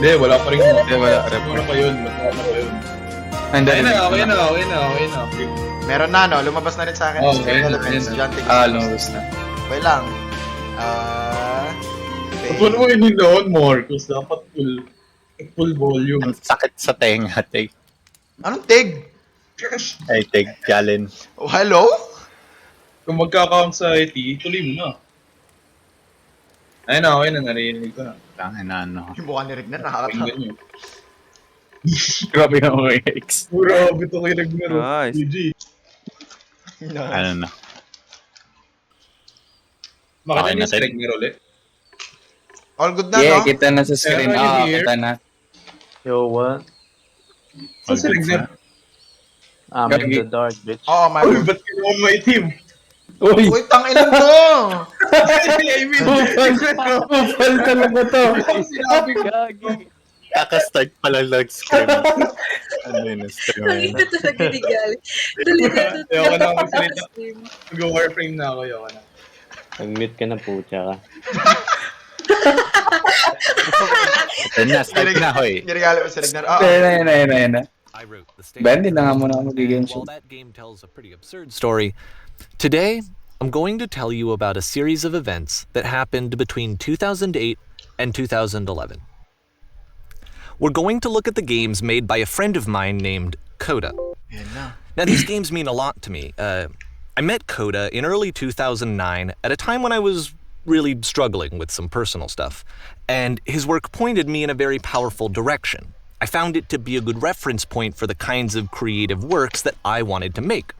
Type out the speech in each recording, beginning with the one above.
Hindi, wala pa rin mo. Hindi, wala. Ano pa yun? Andun. Okay na. Meron na, no? Lumabas na rin sa akin. Oh, Screen ayun, elements. ayun. JohnTeg. Lumabas na. Okay lang. Kapag mo yun doon, Marcos, dapat full volume. Ang sakit sa tenga, Teg. Anong Teg? Ay, Teg, Galen. Oh, hello? Kung magka-count sa IT, tuloy mo na. Ayun na, narinig ko na. Tangin na, ano. Yung mukha ni Rigner, nakakatawa. Pakinggan nyo. Grabe na mga ex. Grabe ito kay Regner. Nice. GG. Ano na. Makita Okay niyo na, si Ted. Regner ulit? All good na, Yeah, no? kita na sa screen. Pero you here? Kita na. Yo, what? Saan si Regner? I'm in the dark, bitch. Oo, my Uy, ba't ka naman may team? Uy! Uy, tangin to! I mean, Upal talaga to. sinabi ko. Gagi. Kaka-start pa lang nag-scream. Ano yun, stream Ang yun. ina talaga ni Gali. Dali na ito. Ayoko na magsalita. Mag-warframe na ako, ayoko na. Nag-mute ka na po, tsaka. Ito na, start na, hoy. Nirigalo ko si Rigner. Oo. Ayun na. I wrote the Ben, hindi na nga muna ako mag-game While show. that game tells a pretty absurd story, today I'm going to tell you about a series of events that happened between 2008 and 2011. We're going to look at the games made by a friend of mine named Coda. Yan na. Now, these games mean a lot to me. I met Coda in early 2009 at a time when I was really struggling with some personal stuff, and his work pointed me in a very powerful direction. I found it to be a good reference point for the kinds of creative works that I wanted to make.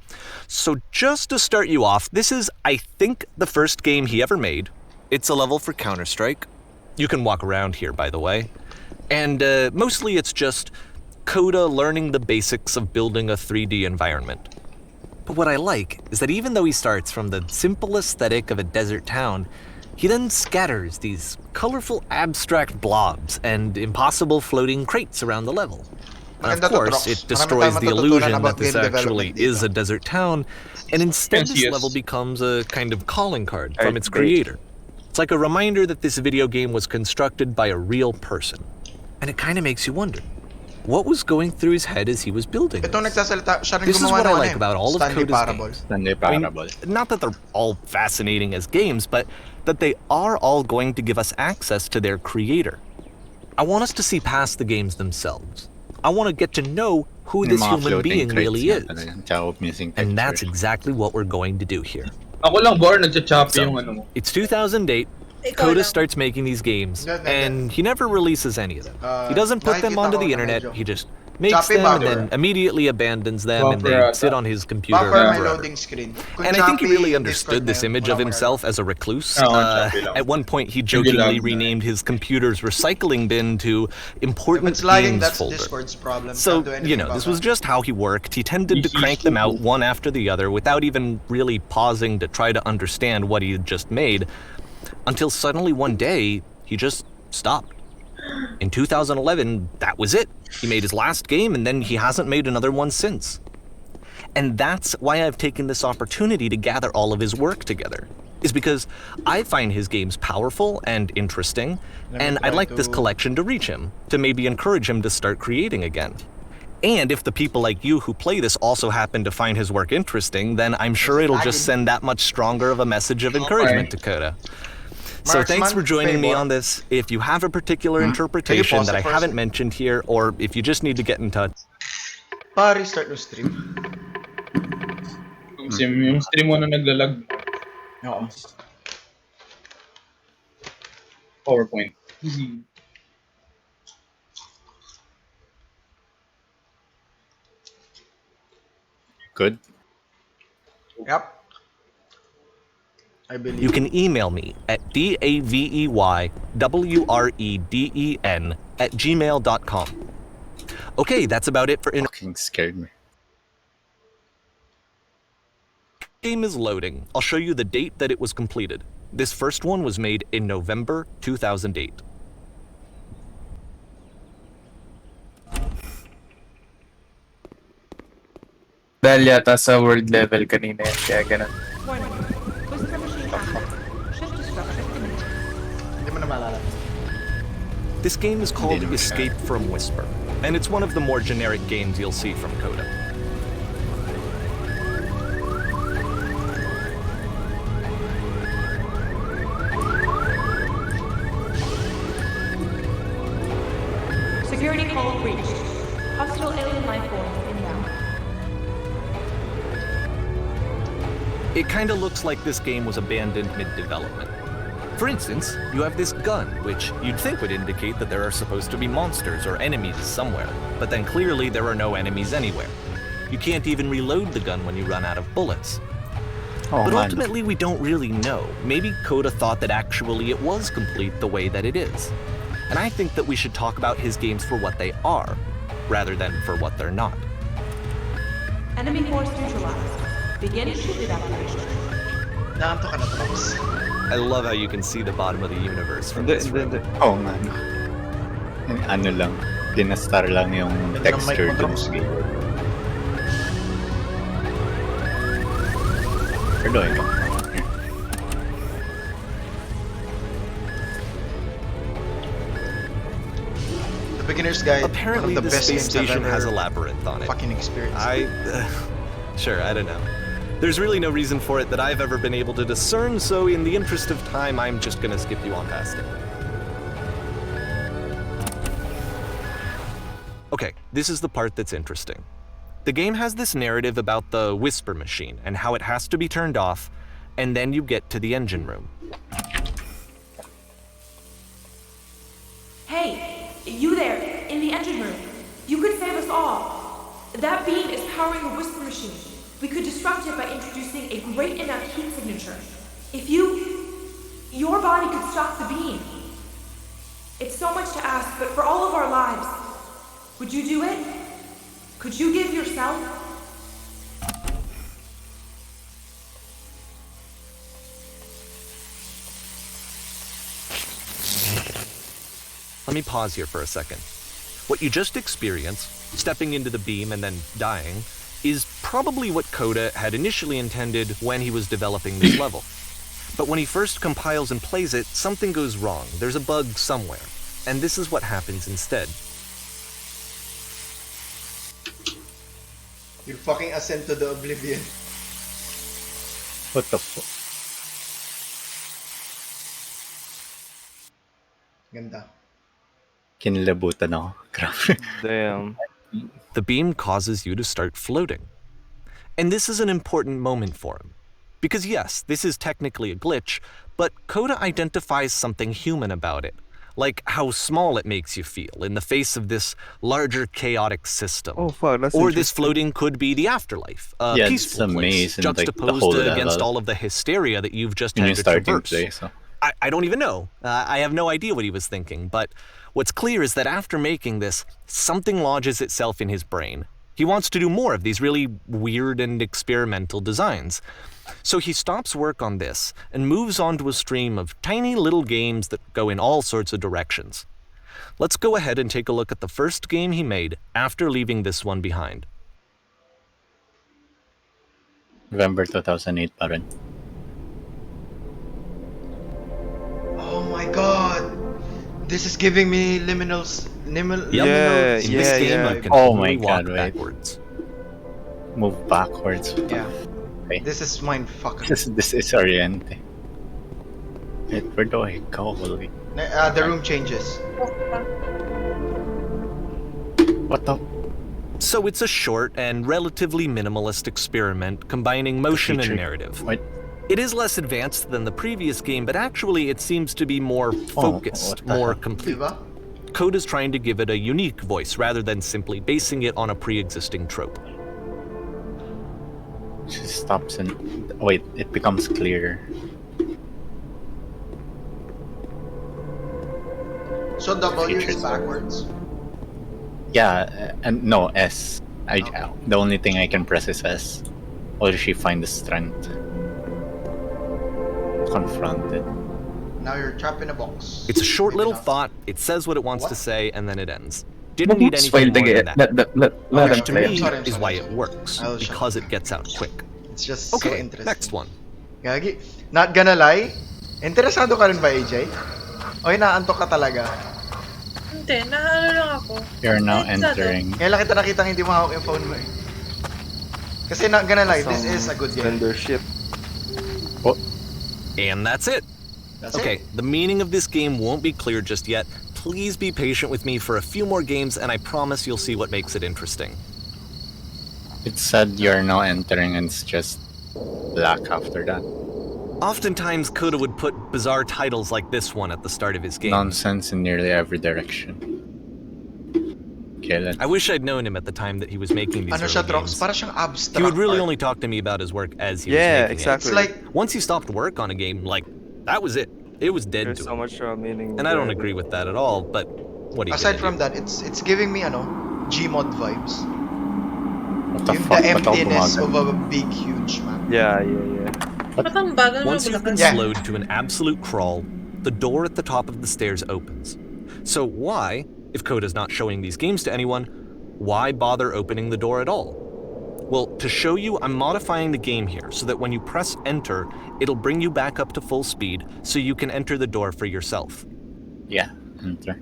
So just to start you off, this is, I think, the first game he ever made. It's a level for Counter-Strike. You can walk around here, by the way. And mostly it's just Coda learning the basics of building a 3D environment. But what I like is that even though he starts from the simple aesthetic of a desert town, he then scatters these colorful abstract blobs and impossible floating crates around the level. Of Maganda to, course, Trox. it Marami destroys tayong the matututunan illusion about that this game actually development is dito. a desert town, and instead this Yes. level becomes a kind of calling card from its Great. creator. It's like a reminder that this video game was constructed by a real person. And it kind of makes you wonder, what was going through his head as he was building Itong this? nagsasalita, siya rin This is gumawa what I ng like about all of Stanley Coda's Parable. games. Stanley I mean, Parable. not that they're all fascinating as games, but that they are all going to give us access to their creator. I want us to see past the games themselves. I want to get to know who this Yung mga human floating being crates really nga is. talaga. Tsaka missing And that's textures. exactly what we're going to do here. Ako lang, Bar, nagcha-choppy So, yung ano mo. it's 2008. Ikaw Coda lang. starts making these games, Hindi. and he never releases any of them. He doesn't put them nakikita onto ko the na internet, medyo he just makes choppy them and buffer. then immediately abandons them, and they Buffer sit ata. on his computer Buffer my forever. loading screen. Kung And I think he choppy, really Discord understood na this yun, image walang of himself as a recluse. Oo, choppy lang. At one point, he Hindi jokingly lang. renamed his computer's recycling bin to If Important it's lagging, Games that's Folder. Discord's problem. So, Can't do you anything know, about this was that. just how he worked. He tended to crank them out one after the other without even really pausing to try to understand what he had just made, until suddenly one day, he just stopped. In 2011, that was it. He made his last game, and then he hasn't made another one since. And that's why I've taken this opportunity to gather all of his work together, is because I find his games powerful and interesting, and I'd like this collection to reach him, to maybe encourage him to start creating again. And if the people like you who play this also happen to find his work interesting, then I'm sure it'll just send that much stronger of a message of encouragement to Coda. So thanks for joining me on this. If you have a particular interpretation that I haven't mentioned here, or if you just need to get in touch, Pa-restart no stream. Yung stream mo na naglalag. Oo. PowerPoint. Good. Yep. I believe. you can email me at daveywreden@gmail.com. Okay, that's about it for Fucking scared me. game is loading. I'll show you the date that it was completed. This first one was made in November 2008. Dahil yata sa world level kanina yan, kaya ganun. Hindi mo na maalala. This game is called Escape from Whisper, and it's one of the more generic games you'll see from Coda. Security call reached. Hostile alien life forms inbound. It kinda looks like this game was abandoned mid-development. For instance, you have this gun, which you'd think would indicate that there are supposed to be monsters or enemies somewhere, but then clearly there are no enemies anywhere. You can't even reload the gun when you run out of bullets. But ultimately, we don't really know. Maybe Coda thought that actually it was complete the way that it is. And I think that we should talk about his games for what they are, rather than for what they're not. Enemy force neutralized. Begin ship evacuation. Naanto ka na, Trops. I love how you can see the bottom of the universe from this room. Oo nga. Ano lang, dinastar lang yung texture dun sa game. Pero ito. The Beginner's Guide, Apparently, one of the the best space games I've station has a ever labyrinth on it. fucking experienced. Sure, I don't know. There's really no reason for it that I've ever been able to discern, so in the interest of time, I'm just gonna skip you on past it. Okay, this is the part that's interesting. The game has this narrative about the Whisper machine and how it has to be turned off, and then you get to the engine room. Hey, you there, in the engine room. You could save us all. That beam is powering the Whisper machine. We could disrupt it by introducing a great enough heat signature. If your body could stop the beam. It's so much to ask, but for all of our lives, would you do it? Could you give yourself? Let me pause here for a second. What you just experienced, stepping into the beam and then dying, is probably what Coda had initially intended when he was developing this level. But when he first compiles and plays it, something goes wrong. There's a bug somewhere. And this is what happens instead. You fucking ascend to the oblivion. What the fuck? Ganda. Kinilabutan ako. Grabe. Damn. The beam causes you to start floating. And this is an important moment for him. Because yes, this is technically a glitch, but Coda identifies something human about it. Like how small it makes you feel in the face of this larger chaotic system. Oh fuck, that's Or this floating could be the afterlife, a Yeah, peaceful it's place, amazing, like, the juxtaposed whole against level. all of the hysteria that you've just In had yung to starting traverse. place. So. I don't even know. I have no idea what he was thinking, but what's clear is that after making this, something lodges itself in his brain. He wants to do more of these really weird and experimental designs. So he stops work on this and moves on to a stream of tiny little games that go in all sorts of directions. Let's go ahead and take a look at the first game he made after leaving this one behind. November 2008 pa rin. Oh my god! This is giving me liminals. Yeah, In this game, yeah. you can Oh only my walk God, wait. backwards. Move backwards. Yeah. Okay. This is mindfuck. This is Oriente. Wait, where do I go? Holy. The room changes. What the? So it's a short and relatively minimalist experiment combining motion and feature- narrative. What? It is less advanced than the previous game, but actually it seems to be more focused, what the more hell? complete. Diba? Coda's trying to give it a unique voice rather than simply basing it on a pre-existing trope. She stops and wait. It becomes clear. So W is Features. backwards. Yeah, and no S. The only thing I can press is S. Or she find the strength? Confronted. Now you're trapped in a box. It's a short Maybe little not. thought, it says what it wants to What? say, and then it ends. Didn't need anything more than that. Okay, Which to okay, me I'm is sorry. why it works, I'll shut because up. it gets out quick. It's just so Okay, interesting. next one. Gagi. Not gonna lie. Interesado ka rin ba, AJ? O inaantok ka talaga? Hindi, naano lang ako. You're now Ay, sa entering. Ngayon lang kita nakita hindi mo hawak yung phone mo eh. Kasi not gonna lie, this is a good game. Vendorship. And that's it. That's Okay, it. the meaning of this game won't be clear just yet. Please be patient with me for a few more games, and I promise you'll see what makes it interesting. It said you're now entering, and it's just black after that. Oftentimes, Coda would put bizarre titles like this one at the start of his game. Nonsense in nearly every direction. Okay, let's. I wish I'd known him at the time that he was making these Ano early siya, Drox? games. Para siyang abstract He would really art. only talk to me about his work as he was Yeah, making exactly. It's like, it. Once he stopped work on a game, like, that was it. It was dead There's to so him. much meaning. And I don't there. agree with that at all, but what do you aside from that, it's giving me Gmod vibes. What the Yung fuck? the Ba't ako emptiness bumagal? of a big, huge map. Yeah. Ba't ang bagal mo Once you've been Yeah. slowed to an absolute crawl, the door at the top of the stairs opens. So why, if Coda's not showing these games to anyone, why bother opening the door at all? Well, to show you, I'm modifying the game here so that when you press enter, it'll bring you back up to full speed so you can enter the door for yourself. Yeah, enter.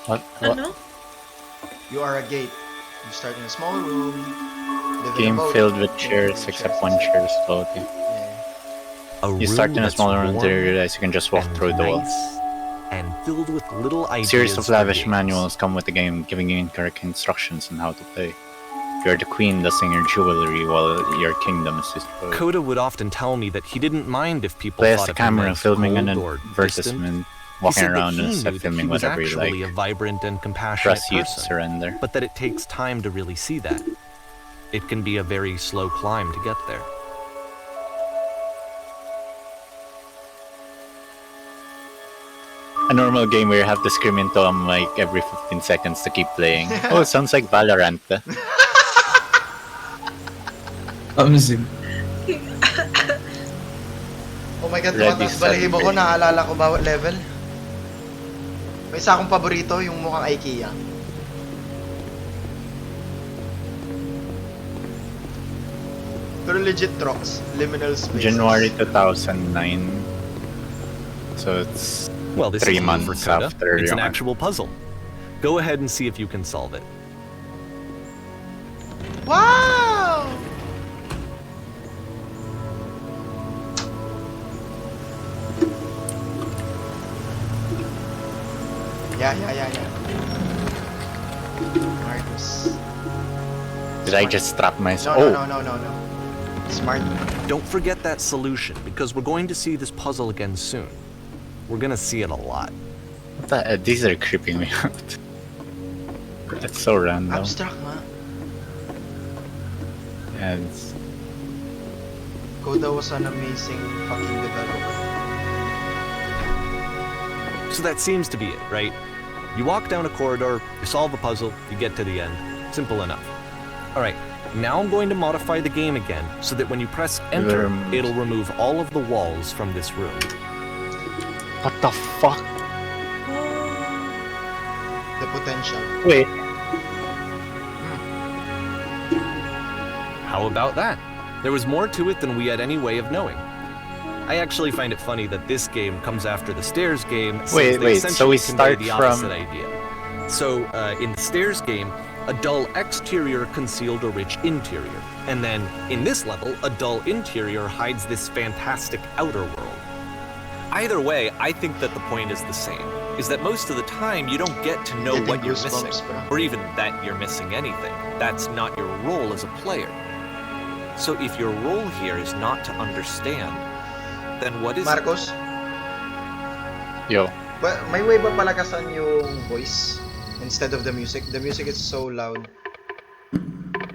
What? Ano? You are a gate. You start in a small room. live in a Game boat, filled with live chairs, in except chests. one chair is floating. A You start room in a that's smaller room warm until you realize you can just walk and through the walls. nice and filled with little A ideas. series of for lavish games. manuals come with the game, giving you incorrect instructions on how to play. You're the queen dusting your jewelry while your kingdom is destroyed. Coda would often tell me that he didn't mind if people Play as thought the of him camera as filming an cold or distant. advertisement, He walking said that around he and knew instead that filming he was whatever you actually like. a vibrant and compassionate Trust you to person, surrender. but that it takes time to really see that. It can be a very slow climb to get there. A normal game where you have to scream into a mic every 15 seconds to keep playing. Oh, it sounds like Valorant. Amazing. Oh my god, Ready, tumataas balahibo ko, celebrate. naalala ko bawat level. May isa akong paborito, yung mukhang IKEA. Pero legit Drox, liminal spaces. January 2009. So it's Well, this 3 is not for months Coda. after It's an yung- actual puzzle. Go ahead and see if you can solve it. Wow! Yeah. Marcus. Did I just trap myself? No. Smart. Don't forget that solution, because we're going to see this puzzle again soon. We're gonna see it a lot. These are creeping me out. That's so random. Abstract nga. Yeah, it's... Coda was an amazing fucking developer. So that seems to be it, right? You walk down a corridor, you solve a puzzle, you get to the end. Simple enough. Alright, now I'm going to modify the game again so that when you press enter, it'll remove all of the walls from this room. What the fuck? The potential. Wait. How about that? There was more to it than we had any way of knowing. I actually find it funny that this game comes after the Stairs game since Wait, they so we essentially convey start the from- opposite idea. So, in the Stairs game, a dull exterior concealed a rich interior. And then, in this level, a dull interior hides this fantastic outer world. Either way, I think that the point is the same, is that most of the time you don't get to know Getting what you're goosebumps, missing, bro. or even that you're missing anything. That's not your role as a player. So if your role here is not to understand, then what is it? Marcos, Yo. may way ba palakasan yung voice instead of the music? The music is so loud.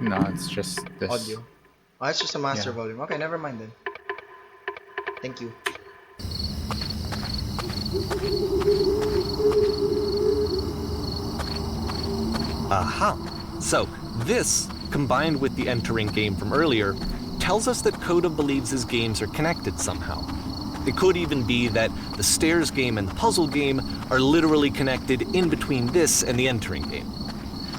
No, it's just this. Audio. Oh, it's just a master Yeah. volume. Okay, never mind then. Thank you. Aha! So, this, combined with the entering game from earlier, tells us that Coda believes his games are connected somehow. It could even be that the Stairs game and the puzzle game are literally connected in between this and the entering game.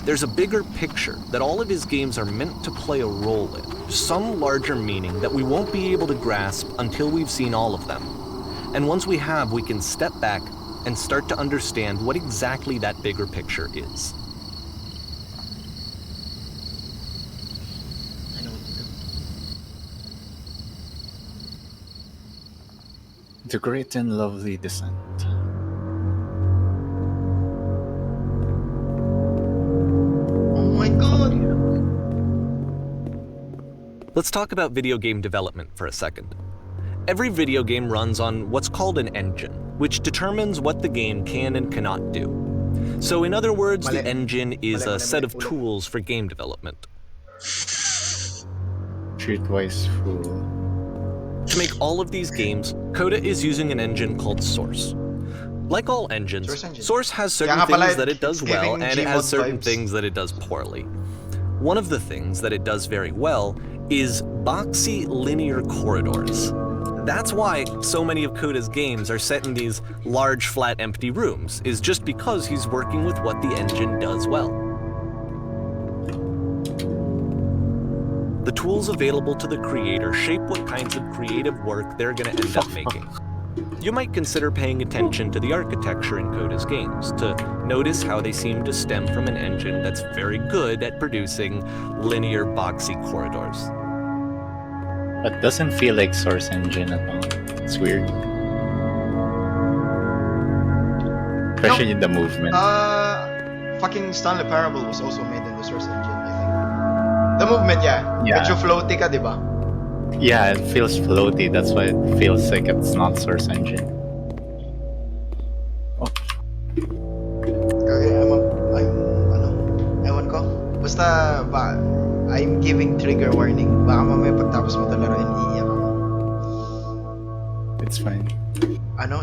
There's a bigger picture that all of his games are meant to play a role in, some larger meaning that we won't be able to grasp until we've seen all of them. And once we have, we can step back and start to understand what exactly that bigger picture is. I know what to do. The Great and Lovely Descent. Oh my god! Let's talk about video game development for a second. Every video game runs on what's called an engine, which determines what the game can and cannot do. So in other words, the engine is a set of tools for game development. Streetwise Fool. To make all of these games, Coda is using an engine called Source. Like all engines, Source has certain things that it does well, and it has certain things that it does poorly. One of the things that it does very well is boxy linear corridors. That's why so many of Coda's games are set in these large, flat, empty rooms, is just because he's working with what the engine does well. The tools available to the creator shape what kinds of creative work they're going to end up making. You might consider paying attention to the architecture in Coda's games, to notice how they seem to stem from an engine that's very good at producing linear, boxy corridors. But doesn't feel like Source Engine at all. It's weird. Especially in the movement. Fucking Stanley Parable was also made in the Source Engine, I think. The movement, yeah. Medyo floaty ka, di ba? Yeah, it feels floaty. That's why it feels like it's not Source Engine. Oh. Okay, ewan ko. Basta, I'm giving trigger warning. Baka mamaya pagtapos mo ito laruin, iiyak ako. It's fine.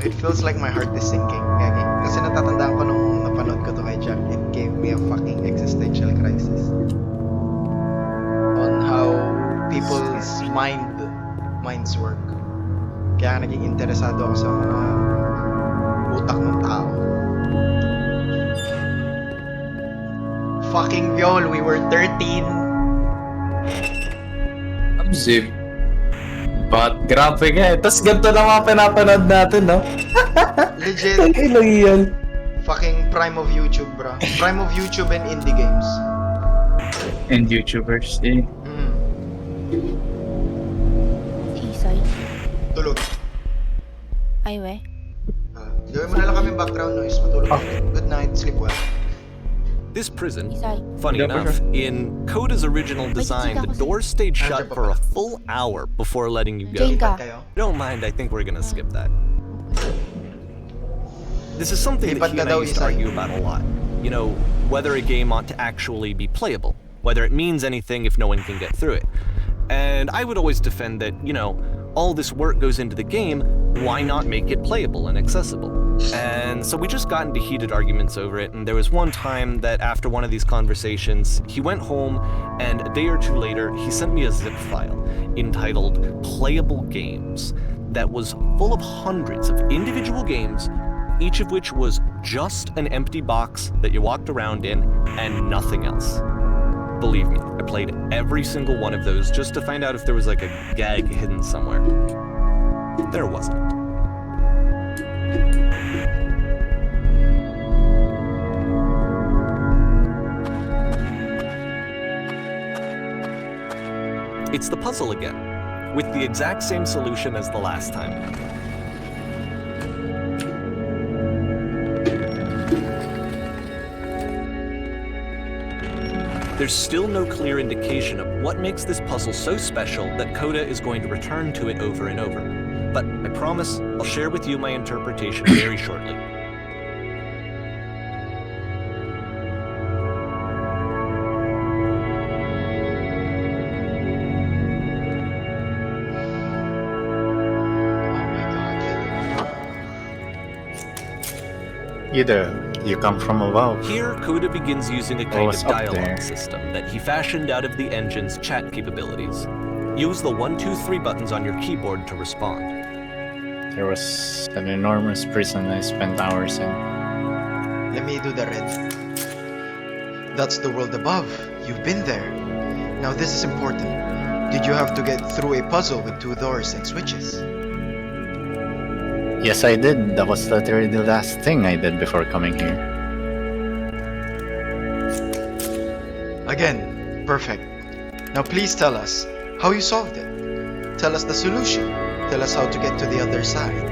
It feels like my heart is sinking. Gagi. Kasi natatandaan ko nung napanood ko to kay Jack, it gave me a fucking existential crisis. On how people's minds work. Kaya naging interesado ako sa mga utak ng tao. Fucking Viol, we were 13. Zip. But grabe nga eh. Tapos ganito na mga pinapanood natin, no? Legit. Ilang yan. Fucking prime of YouTube, bro. Prime of YouTube and indie games. And YouTubers, eh. Isay. Tulog. Ay, we. Gawin mo na lang kami background noise. Matulog. Good night. Sleep well. This prison, Isay. funny enough, in Coda's original design, the doors stayed shut for a full hour before letting you go. Jane ka. Don't mind, I think we're gonna skip that. This is something that he and I used to argue about a lot. You know, whether a game ought to actually be playable, whether it means anything if no one can get through it. And I would always defend that, you know, all this work goes into the game, why not make it playable and accessible? And so we just got into heated arguments over it, and there was one time that after one of these conversations, he went home, and a day or two later, he sent me a zip file entitled Playable Games that was full of hundreds of individual games, each of which was just an empty box that you walked around in and nothing else. Believe me, I played every single one of those just to find out if there was like a gag hidden somewhere. There wasn't. It's the puzzle again, with the exact same solution as the last time. There's still no clear indication of what makes this puzzle so special that Coda is going to return to it over and over. But I promise I'll share with you my interpretation very shortly. You come from above. Here, Coda begins using a kind of What's up dialogue there? system that he fashioned out of the engine's chat capabilities. Use the 1, 2, 3 buttons on your keyboard to respond. There was an enormous prison I spent hours in. Let me do the red. That's the world above. You've been there. Now this is important. Did you have to get through a puzzle with 2 doors and switches? Yes, I did. That was literally the last thing I did before coming here. Again, perfect. Now please tell us how you solved it. Tell us the solution. Tell us how to get to the other side.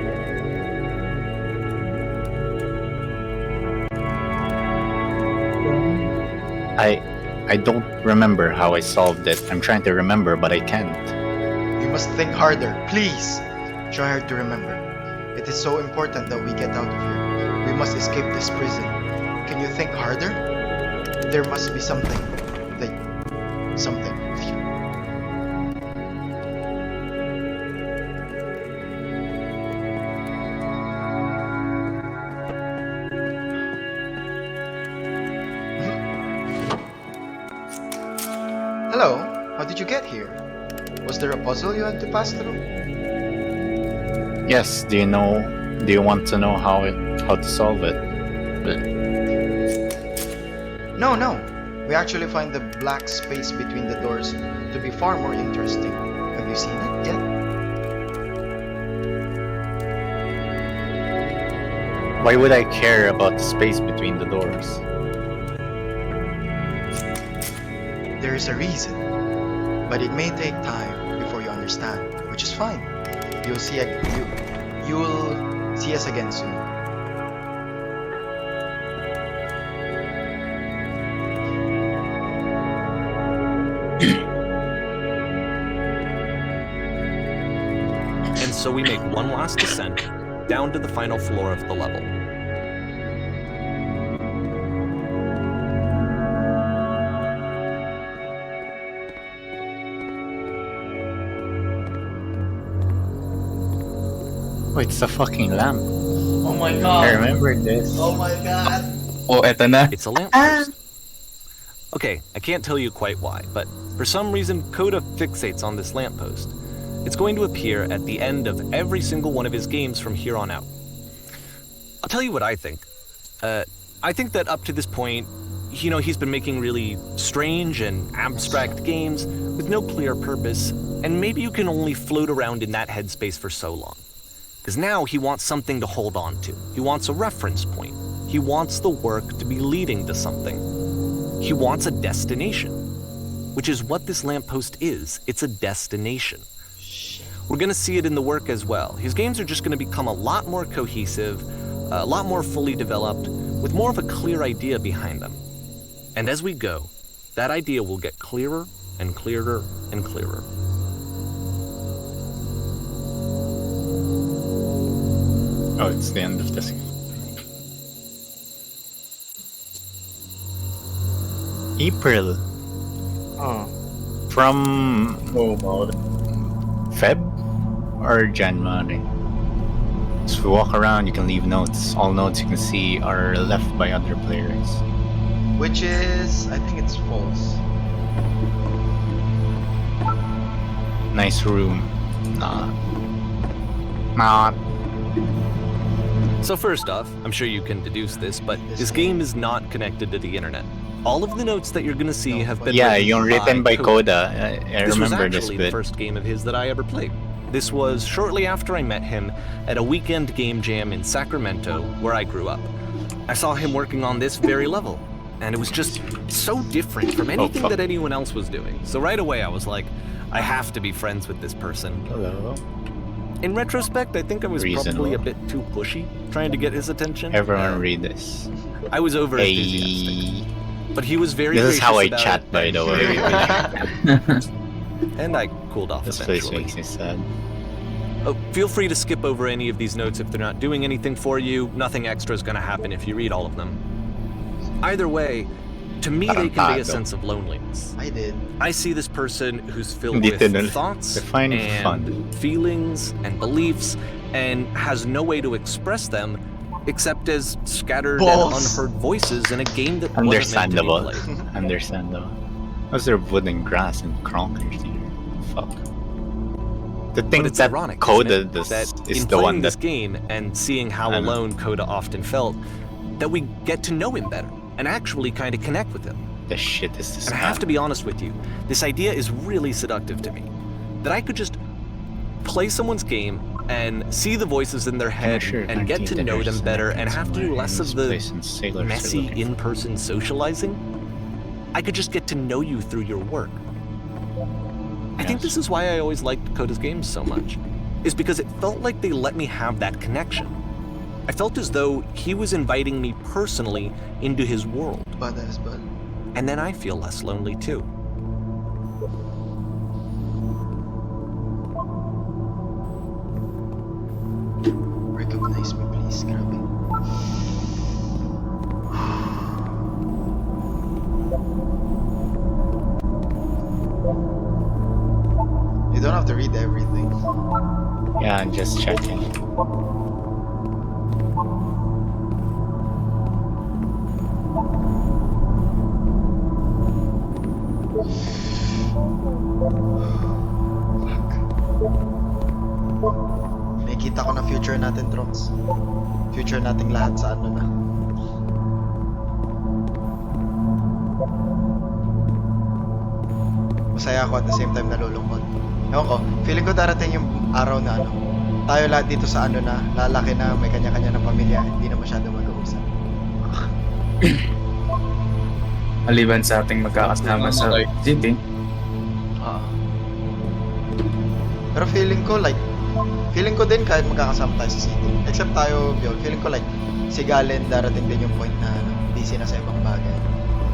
I don't remember how I solved it. I'm trying to remember, but I can't. You must think harder. Please, try hard to remember. It is so important that we get out of here. We must escape this prison. Can you think harder? There must be something. Something. Hello, how did you get here? Was there a puzzle you had to pass through? Yes, do you want to know how to solve it? No. We actually find the black space between the doors to be far more interesting. Have you seen it yet? Why would I care about the space between the doors? There is a reason, but it may take time before you understand, which is fine. You'll see us again soon. And so we make one last descent down to the final floor of the level. Oh, it's a fucking lamp. Oh my I god. remember this. Oh my god. Oh, eto na. It's a lamppost. Okay, I can't tell you quite why, but for some reason Coda fixates on this lamppost. It's going to appear at the end of every single one of his games from here on out. I'll tell you what I think. I think that up to this point, he's been making really strange and abstract games with no clear purpose, and maybe you can only float around in that headspace for so long. Because now he wants something to hold on to. He wants a reference point. He wants the work to be leading to something. He wants a destination, which is what this lamppost is. It's a destination. We're going to see it in the work as well. His games are just going to become a lot more cohesive, a lot more fully developed, with more of a clear idea behind them. And as we go, that idea will get clearer and clearer and clearer. Oh, it's the end of this. April. Oh. From Feb or January. So we walk around, you can leave notes. All notes you can see are left by other players. Which is, I think it's false. Nice room. Not. So first off, I'm sure you can deduce this, but this game is not connected to the internet. All of the notes that you're going to see have been written by Coda. I This was remember this actually the bit. first game of his that I ever played. This was shortly after I met him at a weekend game jam in Sacramento, where I grew up. I saw him working on this very level, and it was just so different from anything that anyone else was doing. So right away I was like, I have to be friends with this person. Hello. In retrospect, I think I was probably a bit too pushy, trying to get his attention. Everyone read this. I was over enthusiastic. But he was very This is how I gracious chat, about by it. the way. And I cooled off This place eventually. makes me sad. Oh, feel free to skip over any of these notes if they're not doing anything for you. Nothing extra is going to happen if you read all of them. Either way, to me they convey a sense of loneliness. I did. I see this person who's filled Hindi with tinul. thoughts Define and fun. feelings and beliefs and has no way to express them except as scattered and unheard voices in a game that Understandable. wasn't meant to be played. Understandable. Was there wood and grass and cronkers here? Fuck. The But thing it's that ironic, Coda isn't it? does That is in the playing one this that game and seeing how I know. alone Coda often felt, that we get to know him better and actually kind of connect with him. the shit is this? And I have to be honest with you, this idea is really seductive to me. That I could just play someone's game and see the voices in their head and get to know them better and have to do less of the messy in-person socializing. I could just get to know you through your work. I think this is why I always liked Coda's games so much, is because it felt like they let me have that connection. I felt as though he was inviting me personally into his world. Badass, bud. And then I feel less lonely too. Recognize me, please. Grabe. You don't have to read everything. Yeah, I'm just checking. Nakikita ko na future natin, Trox. Future nating lahat sa ano na. Masaya ako at the same time nalulungkot. Ewan ko, feeling ko darating yung araw na ano, tayo lahat dito sa ano na, lalaki na, may kanya-kanya na pamilya, hindi na masyado mag-uusap. Maliban sa ating magkakasama sa city. Pero feeling ko din kahit magkakasama tayo sa city. Except tayo, Biol, feeling ko like, si Galen darating din yung point na ano, busy na sa ibang bagay.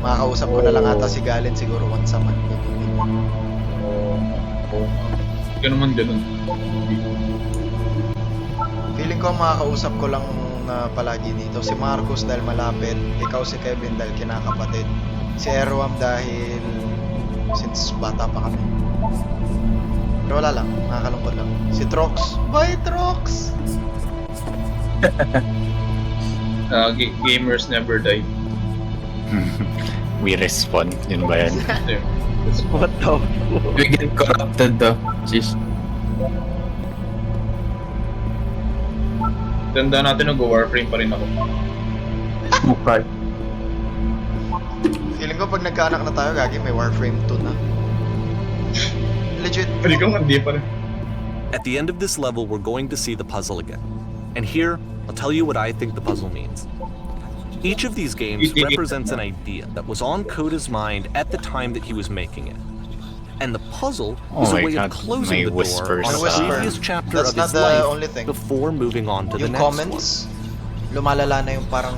Makakausap ko na lang ata si Galen siguro once a month. Ikaw naman ganun. Feeling ko makakausap ko lang na palagi dito. Si Marcos dahil malapit, ikaw si Kevin dahil kinakapatid, si Erwam dahil since bata pa kami. Pero wala lang, nakakalungkot lang. Si Trox, bye Trox! Gamers never die. We respawn, yun ba yan? What the fuck? We get corrupted though. Jeez. Tanda natin nag-warframe pa rin ako. Okay. Feeling ko pag nagkaanak na tayo, gagi may Warframe 2 na. Legit. Pwede kang hindi pa rin. At the end of this level, we're going to see the puzzle again. And here, I'll tell you what I think the puzzle means. Each of these games represents an idea that was on Coda's mind at the time that he was making it. And the puzzle is a way of closing the door on a previous chapter of his life before moving on to the next one. Yung comments, lumalala na yung parang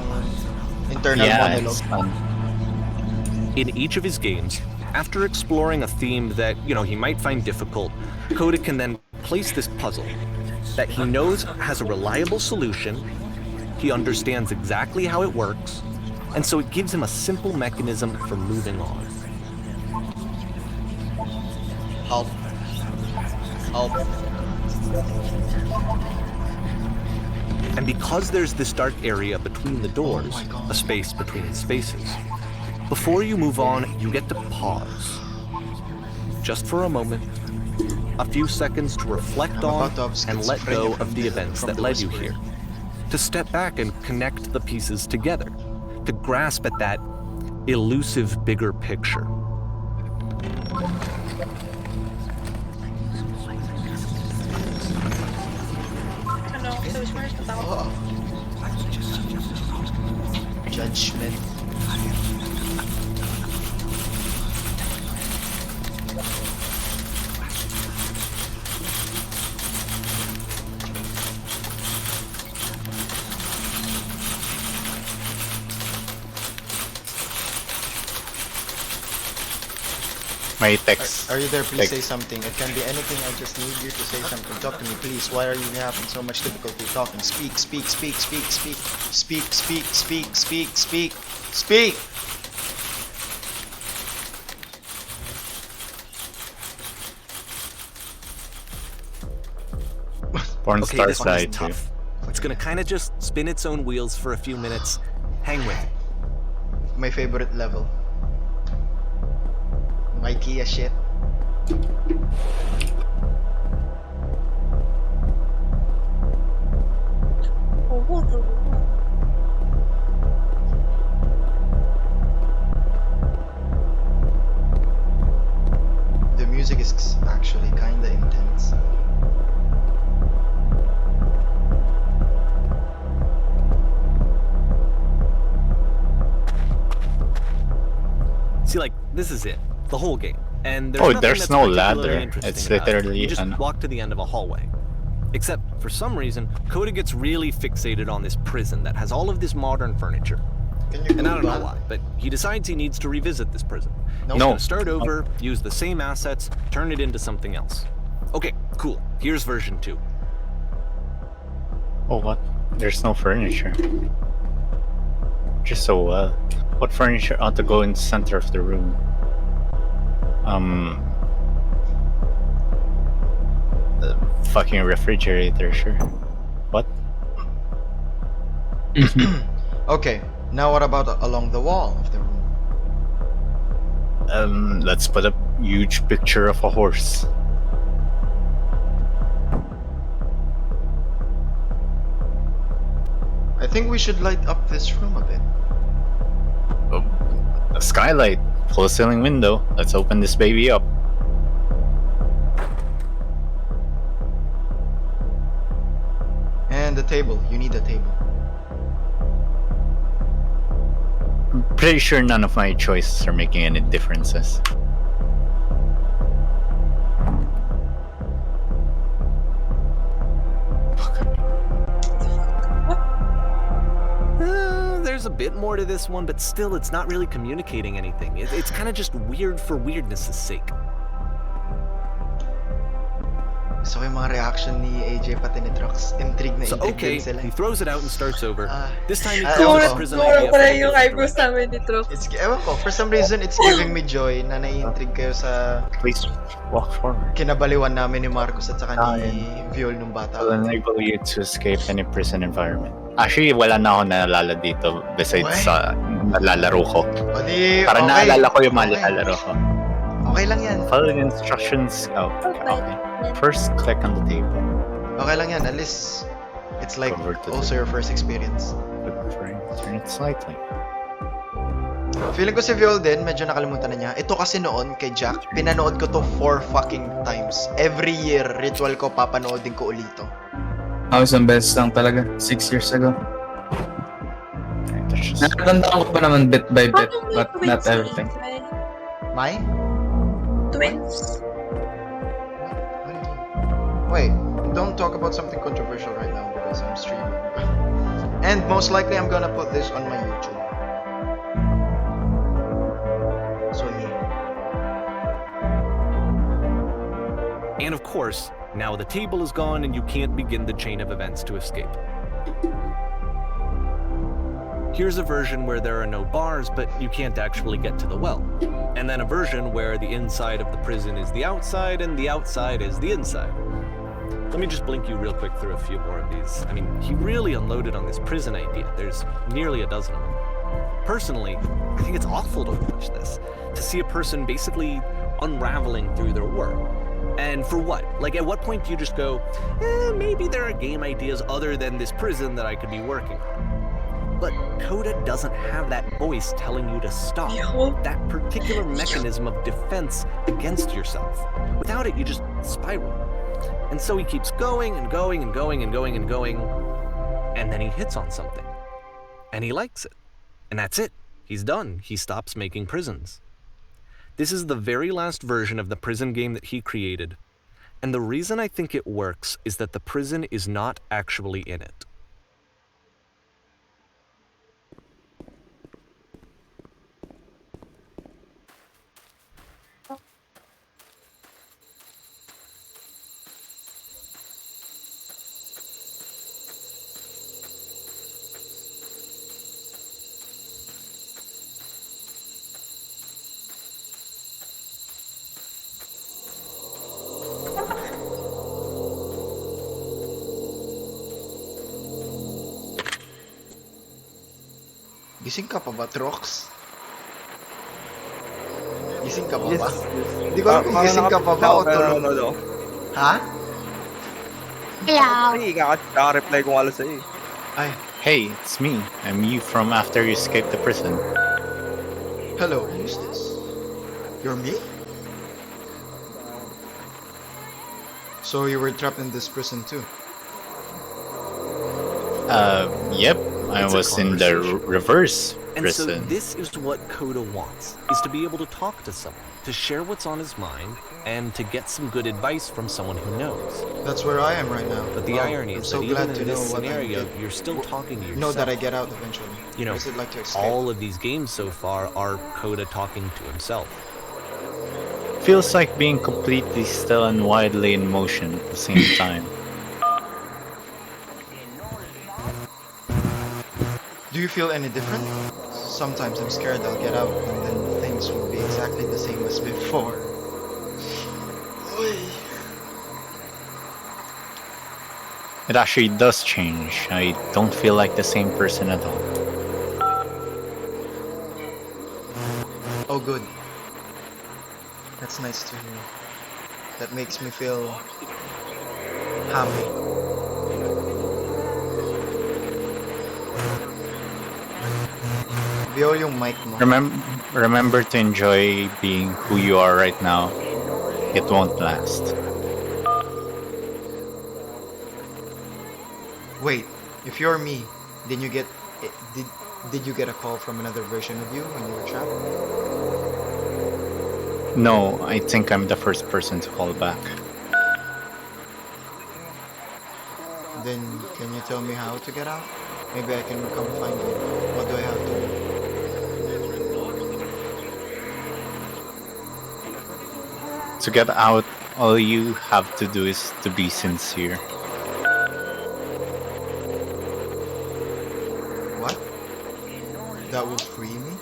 internal monologue. In each of his games, after exploring a theme that, he might find difficult, Coda can then place this puzzle that he knows has a reliable solution, he understands exactly how it works, and so it gives him a simple mechanism for moving on. Help. And because there's this dark area between the doors, a space between spaces, before you move on, you get to pause. Just for a moment, a few seconds to reflect on and let go of the events that led you here. To step back and connect the pieces together. To grasp at that elusive bigger picture. Judgment. My text. Are you there? Please say something. It can be anything. I just need you to say something. Talk to me, please. Why are you having so much difficulty talking? Speak. Okay, this one is tough. It's gonna kind of just spin its own wheels for a few minutes. Hang with it. My favorite level. IKEA shit. See, like, this is it. The whole game. And there's Oh, nothing there's that's no particularly ladder. interesting It's about it. literally You just an- walk to the end of a hallway. Except, for some reason, Coda gets really fixated on this prison that has all of this modern furniture. Can you And I don't know Google? why, but he decides he needs to revisit this prison. He's No. gonna start over, use the same assets, turn it into something else. Okay, cool. Here's version 2. Oh, what? There's no furniture. Just so what furniture ought to go in the center of the room? The fucking refrigerator, sure. What? Okay, now what about along the wall of the room? Let's put a huge picture of a horse. I think we should light up this room a bit. A skylight, full ceiling window. Let's open this baby up. And the table. You need a table. I'm pretty sure none of my choices are making any differences. There's a bit more to this one, but still, it's not really communicating anything. It's kind of just weird for weirdness' sake. So yung mga reaction ni AJ pati ni Trox. Intrigue na So, intrigue okay, din sila. he throws it out and starts over. Ah. This time he Ah, calls ewan his ko. prison Siguro idea pala from a yung different eyebrows direction. namin ni Trox. Ewan ko, for some reason, it's giving me joy na nai-intrigue kayo sa Please walk forward. kinabaliwan namin ni Marcos at saka ni yeah. Viol nung bata. Will enable you to escape any prison environment. Actually, wala na ako naalala dito besides Why? sa nalalaro ko. O di, Para okay. naalala ko yung mga Okay. nilalaro ko. Okay lang yan. Follow the instructions. Oh, okay. First, click on the table. Okay lang yan. At least, it's like Convert to also your first experience. Turn it slightly. Feeling ko si Viol din, medyo nakalimutan na niya. Ito kasi noon, kay Jack, pinanood ko to 4 fucking times. Every year, ritual ko, papanoodin ko ulit to. Ako isang beses lang talaga, 6 years ago. Okay, that's just... Nakatandaan ko pa naman bit by bit, Paano may but twins not si everything. Ethan? Mai? Twins? Wait, don't talk about something controversial right now because I'm streaming. And most likely I'm gonna put this on my YouTube. So yeah. And of course, now the table is gone and you can't begin the chain of events to escape. Here's a version where there are no bars, but you can't actually get to the well. And then a version where the inside of the prison is the outside and the outside is the inside. Let me just blink you real quick through a few more of these. I mean, he really unloaded on this prison idea. There's nearly a dozen of them. Personally, I think it's awful to watch this, to see a person basically unraveling through their work. And for what? Like, at what point do you just go, maybe there are game ideas other than this prison that I could be working on? But Coda doesn't have that voice telling you to stop. Yo. That particular mechanism of defense against yourself. Without it, you just spiral. And so he keeps going and going and going and going and going, and then he hits on something. And he likes it. And that's it. He's done. He stops making prisons. This is the very last version of the prison game that he created. And the reason I think it works is that the prison is not actually in it. Gising ka pa ba, Trox? Gising ka pa Yes, ba? yes. Hindi ko alam kung gising ka pa ba o tulog. No. Ha? Ay, kaka-reply ko nga lang sa'yo eh. Ay, Hey, it's me. I'm you from after you escaped the prison. hello, who's this? You're me? So you were trapped in this prison too? Yep. I It's a was in the conversation. reverse And so prison. this is what Coda wants, is to be able to talk to someone, to share what's on his mind, and to get some good advice from someone who knows. That's where I am right now. But the Wow, irony I'm is so that glad even to in this know what I scenario, get. you're still talking to yourself. Know that I get out eventually. You know, What is it like to escape? all of these games so far are Coda talking to himself. Feels like being completely still and wildly in motion at the same time. Do you feel any different? Sometimes I'm scared I'll get out and then things will be exactly the same as before. It actually does change. I don't feel like the same person at all. Oh, good. That's nice to hear. That makes me feel happy. Vio yung mic mo. Remember to enjoy being who you are right now. It won't last. Wait, if you're me, did you get did you get a call from another version of you when you were trapped? No, I think I'm the first person to call back. Then can you tell me how to get out? Maybe I can come find you. What do I have to do? To get out, all you have to do is to be sincere. What? That will free me?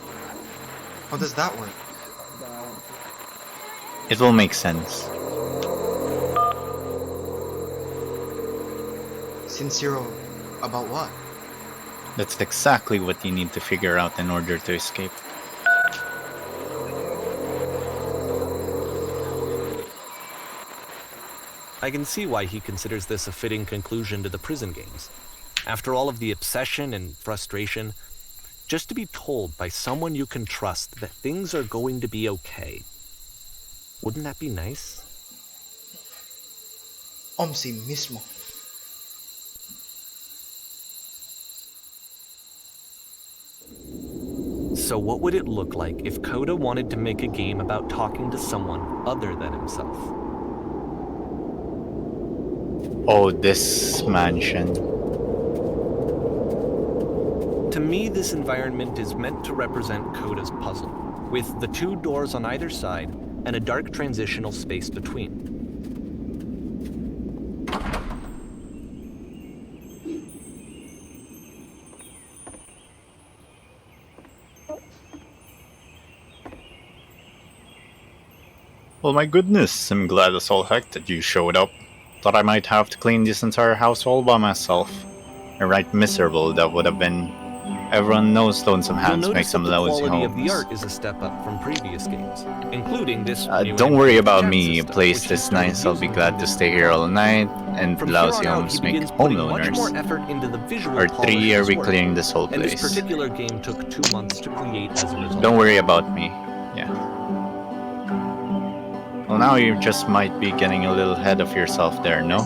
How does that work? It will make sense. Sincere about what? That's exactly what you need to figure out in order to escape. I can see why he considers this a fitting conclusion to the prison games. After all of the obsession and frustration, just to be told by someone you can trust that things are going to be okay. Wouldn't that be nice? Omsi mismo. So what would it look like if Coda wanted to make a game about talking to someone other than himself? Oh, this mansion. To me, this environment is meant to represent Coda's puzzle, with the two doors on either side and a dark transitional space between. Well, my goodness, I'm glad as all heck that you showed up. Thought I might have to clean this entire house all by myself. And right miserable that would have been. Everyone knows lonesome hands make some lousy The quality homes. of the art is a step up from previous games, including this. new Don't worry about chat me, a system, place which this he started nice, I'll be using. glad to stay here all night, and From lousy here on out, homes he make begins putting much homeowners. more effort into the visual Or polish 3 of are his we work. clearing this whole And this place. particular game took 2 months to create as a result. Don't worry about me. Yeah. Well, now you just might be getting a little ahead of yourself there, no?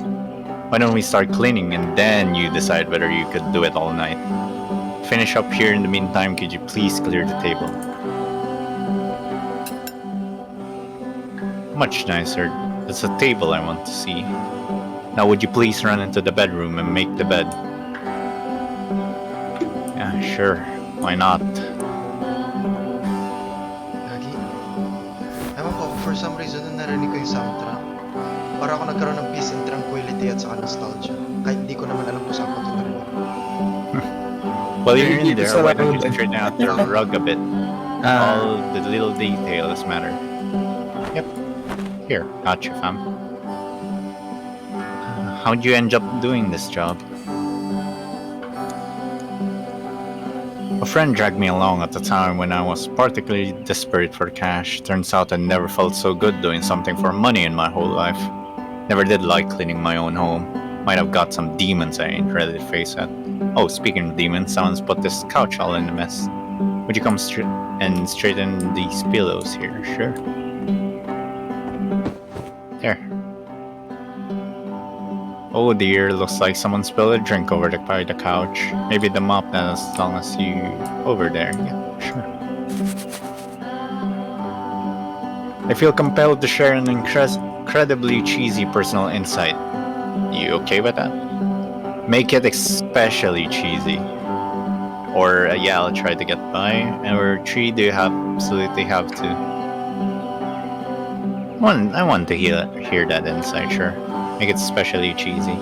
Why don't we start cleaning and then you decide whether you could do it all night? Finish up here in the meantime, could you please clear the table? Much nicer. That's a table I want to see. Now would you please run into the bedroom and make the bed? Yeah, sure. Why not? Lagi. Ewan ko, for some reason, nung narinig ko yung soundtrack, para ako nagkaroon ng peace and tranquility at saka nostalgia. Kahit di ko naman alam kung saan ko ito narinig. While you're in Dito there, sa why don't you laro straighten out the rug a bit? All the little details matter. Yep. Here, gotcha, fam. How'd you end up doing this job? A friend dragged me along at the time when I was particularly desperate for cash. Turns out I never felt so good doing something for money in my whole life. Never did like cleaning my own home. Might have got some demons I ain't ready to face at. Oh, speaking of demons, someone's put this couch all in a mess. Would you come and straighten these pillows here? Sure. There. Oh dear, looks like someone spilled a drink over by the couch. Maybe the mop then as long as you over there. Yeah, sure. I feel compelled to share an incredibly cheesy personal insight. You okay with that? Make it especially cheesy. Or yeah, I'll try to get by. Or 3, do you absolutely have to? I want to hear that insight, sure. Make it especially cheesy.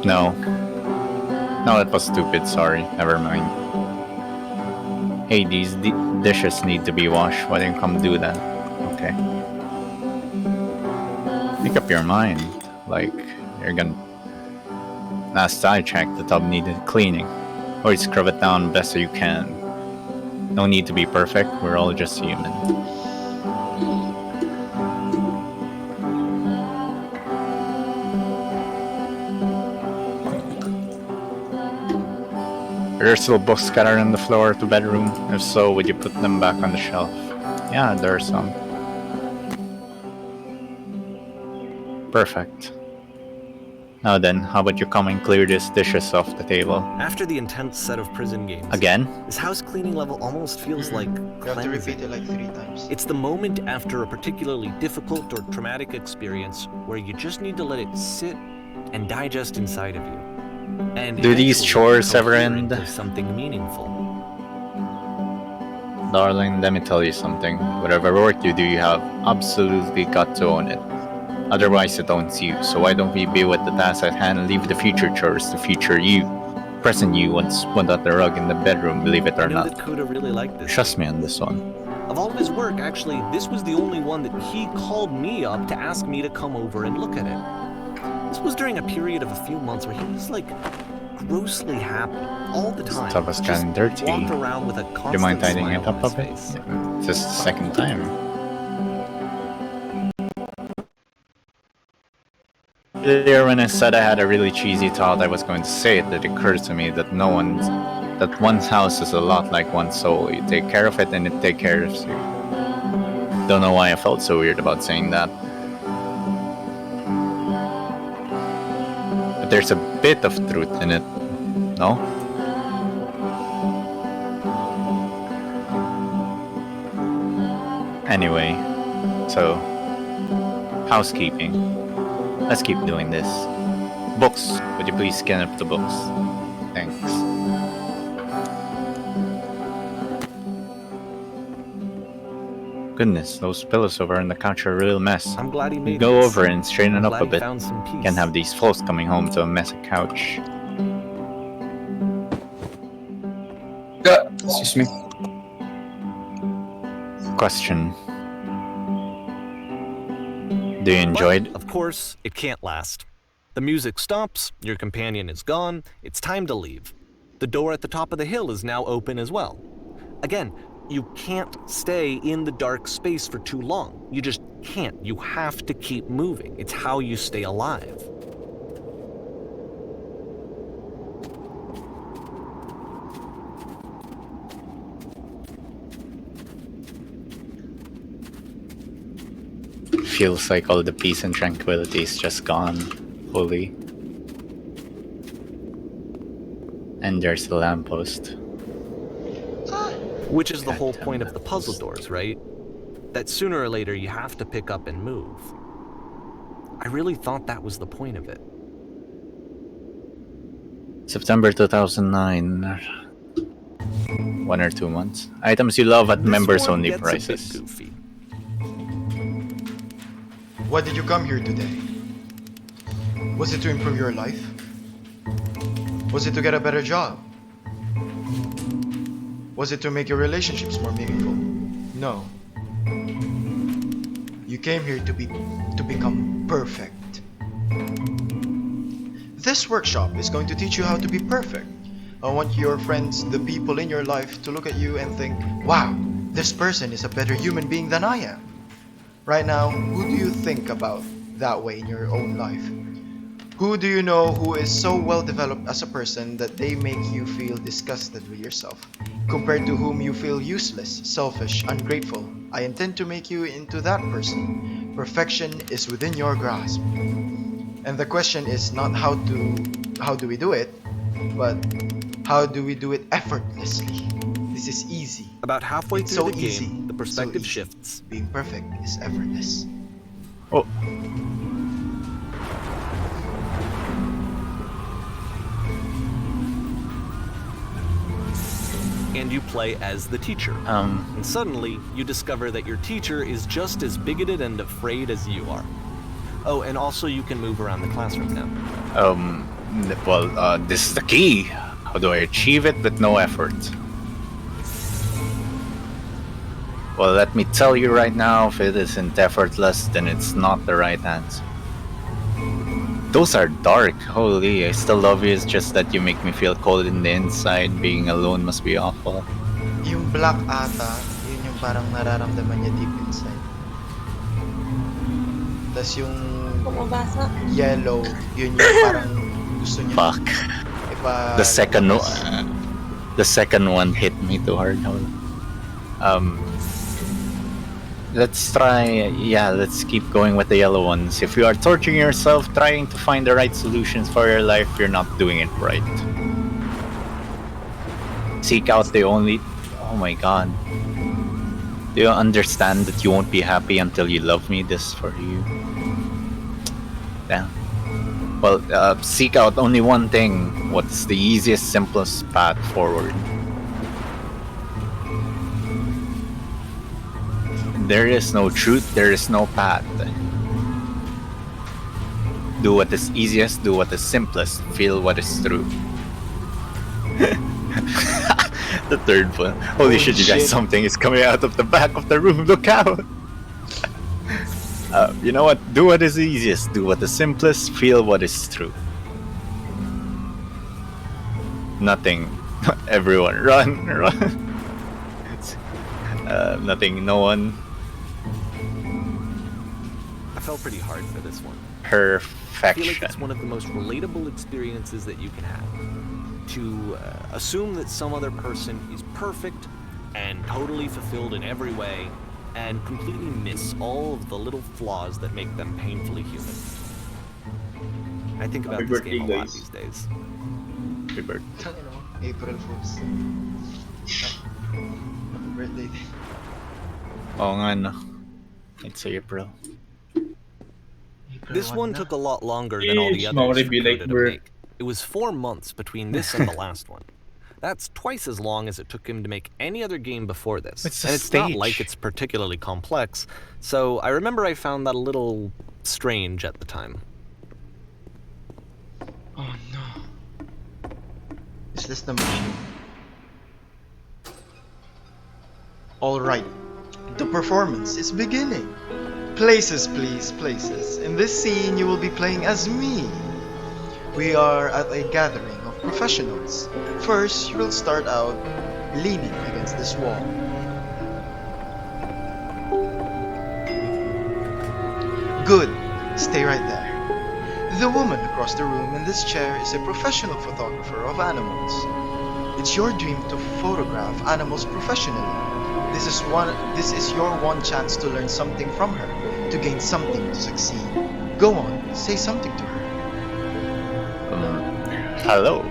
No. No, that was stupid, sorry. Never mind. Hey, these dishes need to be washed. Why didn't you come do that? Okay. Make up your mind. Like, you're gonna... Last I checked, the tub needed cleaning. Or you scrub it down best you can. No need to be perfect, we're all just human. Are there still books scattered on the floor of the bedroom? If so, would you put them back on the shelf? Yeah, there are some. Perfect. Now then, how about you come and clear these dishes off the table? After the intense set of prison games, Again? this house cleaning level almost feels like You have to cleansing. repeat it like 3 times. It's the moment after a particularly difficult or traumatic experience where you just need to let it sit and digest inside of you. And Do these eventually chores ever coherent end? to something meaningful. Darling, let me tell you something. Whatever work you do, you have absolutely got to own it. Otherwise, it owns you. So why don't we be with the task at hand and leave the future chores to future you? Present you once put out the rug in the bedroom, believe it I or know not. that Kuda really liked this. Trust me on this one. Of all of his work, actually, this was the only one that he called me up to ask me to come over and look at it. This was during a period of a few months where he was like grossly happy all the time. Tub was Just kinda dirty. walked around with a Do you constant mind tidying smile it up on a his bit? face. It's just the second time. Earlier when I said I had a really cheesy thought I was going to say it, it occurred to me that one's house is a lot like one's soul. You take care of it and it takes care of you. Don't know why I felt so weird about saying that. But there's a bit of truth in it, no? Anyway, so, housekeeping. Let's keep doing this. Books, would you please scan up the books? Thanks. Goodness, those pillows over on the couch are a real mess. I'm glad he made Go this. over and straighten I'm it up glad a he bit. found some peace. Can't have these folks coming home to a messy couch. Excuse me. Question. Do you enjoy it? But, of course, it can't last. The music stops, your companion is gone, it's time to leave. The door at the top of the hill is now open as well. Again, you can't stay in the dark space for too long. You just can't. You have to keep moving. It's how you stay alive. Feels like all the peace and tranquility is just gone fully. And there's the lamppost. Which is the whole Goddamn point of the puzzle lamppost. doors, right? That sooner or later you have to pick up and move. I really thought that was the point of it. September 2009. 1 or 2 months. Items you love at This members one only gets a bit prices. goofy. Why did you come here today? Was it to improve your life? Was it to get a better job? Was it to make your relationships more meaningful? No. You came here to become perfect. This workshop is going to teach you how to be perfect. I want your friends, the people in your life, to look at you and think, wow, this person is a better human being than I am. Right now, who do you think about that way in your own life? Who do you know who is so well developed as a person that they make you feel disgusted with yourself, compared to whom you feel useless, selfish, ungrateful? I intend to make you into that person. Perfection is within your grasp. And the question is not how do we do it, but how do we do it effortlessly? This is easy. About halfway It's through so the easy. game, the So perspective easy. shifts. Being perfect is effortless. Oh, And you play as the teacher. And suddenly, you discover that your teacher is just as bigoted and afraid as you are. Oh, and also you can move around the classroom now. this is the key. How do I achieve it with no effort? Well, let me tell you right now, if it isn't effortless, then it's not the right answer. Those are dark. Holy, I still love you. It's just that you make me feel cold in the inside. Being alone must be awful. Yung black ata, yun yung parang nararamdaman niya deep inside. Tas yung Bumabasa. yellow, yun yung parang gusto niya Fuck. ipa... The second one hit me too hard. Let's try. Yeah, let's keep going with the yellow ones. If you are torturing yourself trying to find the right solutions for your life, you're not doing it right. Seek out the only. Oh my god. Do you understand that you won't be happy until you love me? This for you. Damn. Well, seek out only one thing. What's the easiest, simplest path forward? There is no truth, there is no path. Do what is easiest, do what is simplest, feel what is true. The third one. Holy shit, you guys, shit. something is coming out of the back of the room, look out! You know what? Do what is easiest, do what is simplest, feel what is true. Nothing. Everyone, run, run. Nothing, no one. I felt pretty hard for this one. I feel like Perfection. it's one of the most relatable experiences that you can have. To assume that some other person is perfect and totally fulfilled in every way, and completely miss all of the little flaws that make them painfully human. I think about Happy this birthday, game a lot guys. these days. Happy birthday. Tangina mo, April Fools. Happy birthday. Oo nga no. It's April. April This 1 one na. took a lot longer than all the Eesh, others Maori for be like Coda to we're- make. It was 4 months between this and the last one. That's twice as long as it took him to make any other game before this. It's a and it's not stage. like it's particularly complex, so I remember I found that a little strange at the time. Oh no. Is this the machine? Alright. The performance is beginning. Places, please, places. In this scene, you will be playing as me. We are at a gathering of professionals. First, you will start out leaning against this wall. Good. Stay right there. The woman across the room in this chair is a professional photographer of animals. It's your dream to photograph animals professionally. This is your one chance to learn something from her, to gain something to succeed. Go on, say something to her. Hello.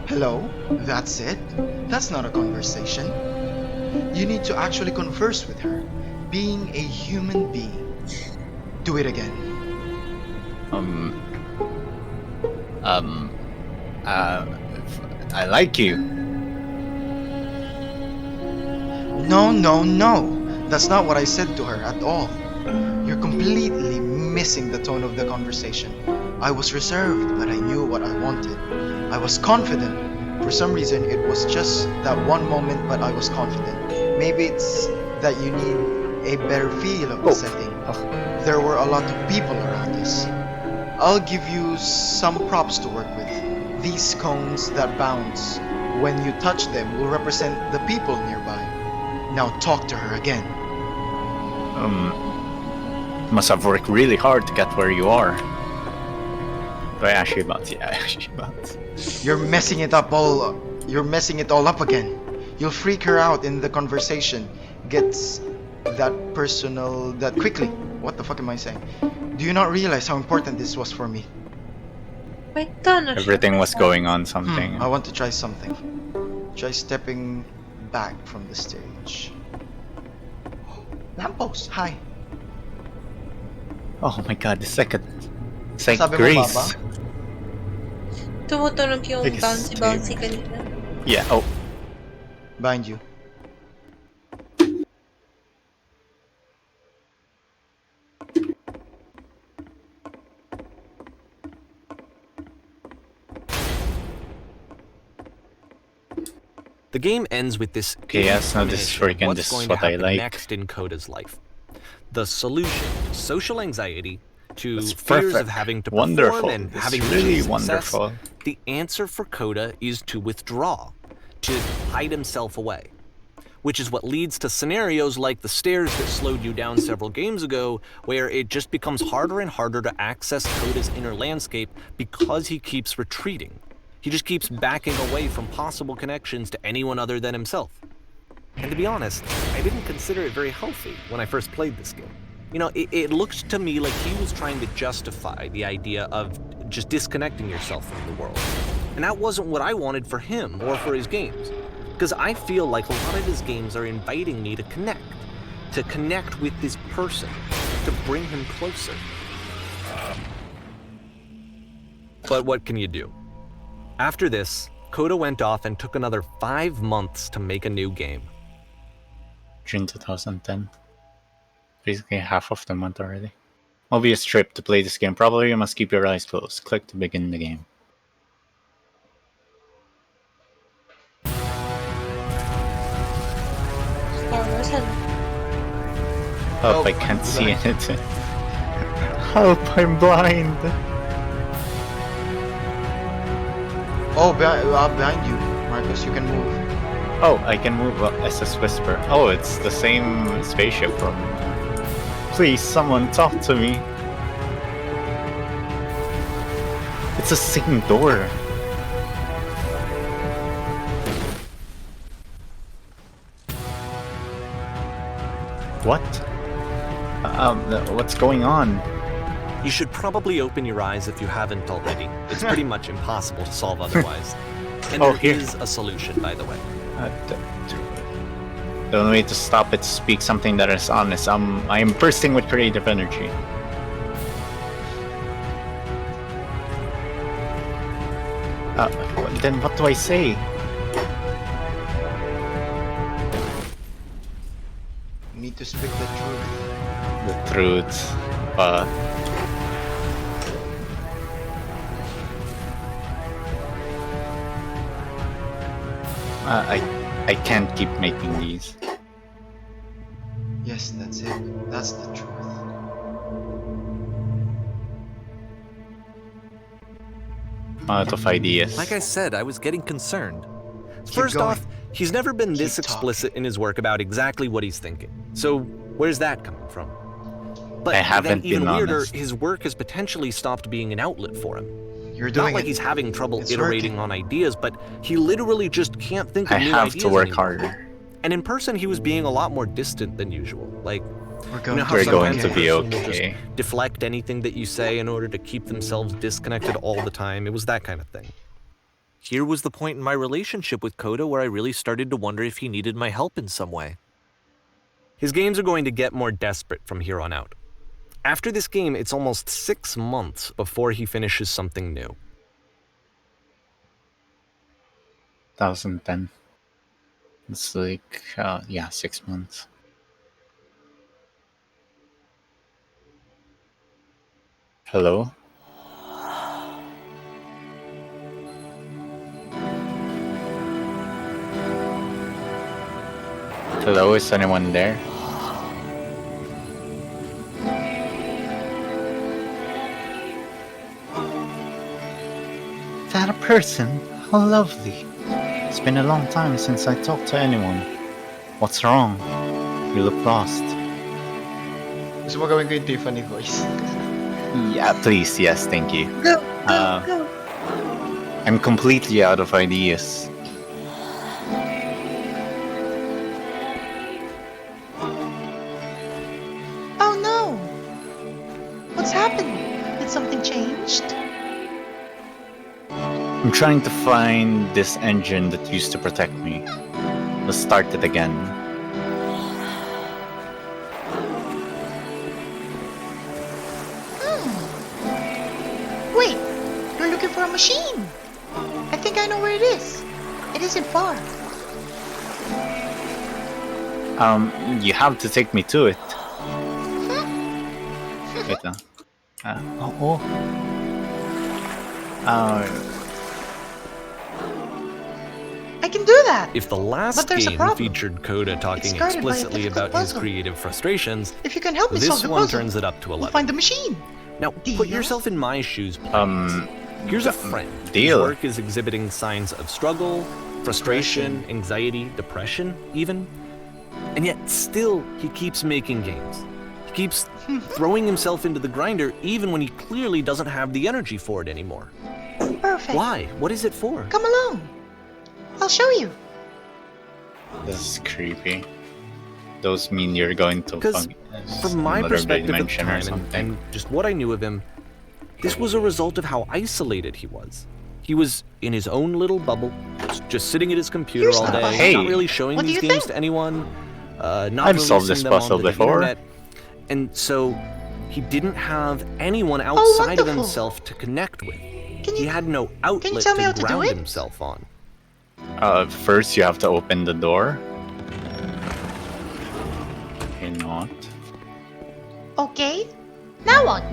Hello? That's it? That's not a conversation. You need to actually converse with her, being a human being. Do it again. I like you. No, no, no. That's not what I said to her at all. You're completely missing the tone of the conversation. I was reserved, but I knew what I wanted. I was confident. For some reason, it was just that one moment, but I was confident. Maybe it's that you need a better feel of the setting. There were a lot of people around us. I'll give you some props to work with. These cones that bounce when you touch them will represent the people nearby. Now talk to her again. Must have worked really hard to get where you are. Do I actually bounce? Yeah, I actually bounce. You're messing it all up again. You'll freak her out in the conversation. Gets that personal that quickly. What the fuck am I saying? Do you not realize how important this was for me? Wait, no, Everything was going on something. I want to try something. Try stepping back from the stage. Lamppost, hi. Oh my god, it's like Sabi mo, Grace. Baba? Tumutunog yung Like a bouncy kanina. Yeah, oh. Behind you. The game ends with this. Okay, yes, now this is freaking, what's this is going what to I happen like. next in Coda's life. The solution to social anxiety, to That's fears of perfect. having to Wonderful. perform and It's having really success, wonderful. the answer for Coda is to withdraw, to hide himself away. Which is what leads to scenarios like the stairs that slowed you down several games ago, where it just becomes harder and harder to access Coda's inner landscape because he keeps retreating. He just keeps backing away from possible connections to anyone other than himself. And to be honest, I didn't consider it very healthy when I first played this game. You know, it looked to me like he was trying to justify the idea of just disconnecting yourself from the world. And that wasn't what I wanted for him or for his games. Because I feel like a lot of his games are inviting me to connect with this person, to bring him closer. But what can you do? After this, Coda went off and took another 5 months to make a new game. June 2010. Basically half of the month already. Obvious trip to play this game. Probably you must keep your eyes closed. Click to begin the game. Star Wars, Help, I can't see anything. Help, I'm blind. Oh, behind you, Marcus. You can move. Oh, I can move SS Whisper. Oh, it's the same spaceship from... Please, someone talk to me. It's the same door. What? What's going on? You should probably open your eyes if you haven't already. It's pretty much impossible to solve otherwise. And Oh, there here. is a solution, by the way. The only way to stop it is speak something that is honest. I am bursting with creative energy. Then what do I say? You need to speak the truth. The truth. I can't keep making these. Yes, that's it. That's the truth. Out of ideas. Like I said, I was getting concerned. Keep First going. off, he's never been this Keep explicit in his work about exactly what he's thinking. So where's that coming from? But I haven't then even been weirder, honest. his work has potentially stopped being an outlet for him. You're doing Not like it. he's having trouble It's iterating working. on ideas, but he literally just can't think of I new have ideas to work anymore. harder. And in person, he was being a lot more distant than usual. Like, We're you going, know how We're going sometimes to be a person will okay. just deflect anything that you say in order to keep themselves disconnected all the time. It was that kind of thing. Here was the point in my relationship with Coda where I really started to wonder if he needed my help in some way. His games are going to get more desperate from here on out. After this game, it's almost 6 months before he finishes something new. 2010. It's like, yeah, 6 months. Hello? Hello, is anyone there? That a person? How lovely. It's been a long time since I talked to anyone. What's wrong? You look lost. Gusto mo gawin ko yung Tiffany voice? Yeah, please, yes, thank you. Go, go, Uh, go. I'm completely out of ideas. something changed? I'm trying to find this engine that used to protect me. Let's start it again. Wait, you're looking for a machine. I think I know where it is. It isn't far. You have to take me to it. Wait lang. I can do that. If the But last there's a game problem. featured Coda talking It's guarded by a explicitly difficult about his puzzle. creative frustrations, If you can help me solve this the one puzzle, turns it up to we'll 11. find the machine. Now, put Deal? yourself in my shoes. Here's a friend. Deal. His work is exhibiting signs of struggle, frustration, anxiety, depression, even. And yet, still, he keeps making games. He keeps throwing himself into the grinder even when he clearly doesn't have the energy for it anymore. Perfect. Why? What is it for? Come along. I'll show you. This is creepy. Those mean you're going to Because from my another perspective at the dimension or time something. and just what I knew of him, this was a result of how isolated he was. He was in his own little bubble, just sitting at his computer Here's all the day, puzzle. Hey. not really showing What do these you games think? to anyone, not I've solved releasing this them puzzle onto the before. internet. And so he didn't have anyone outside of wonderful. himself to connect with. Can He you? had no outlet tell me how to to do ground it? himself on. First you have to open the door. Okay, not. Okay. Now what?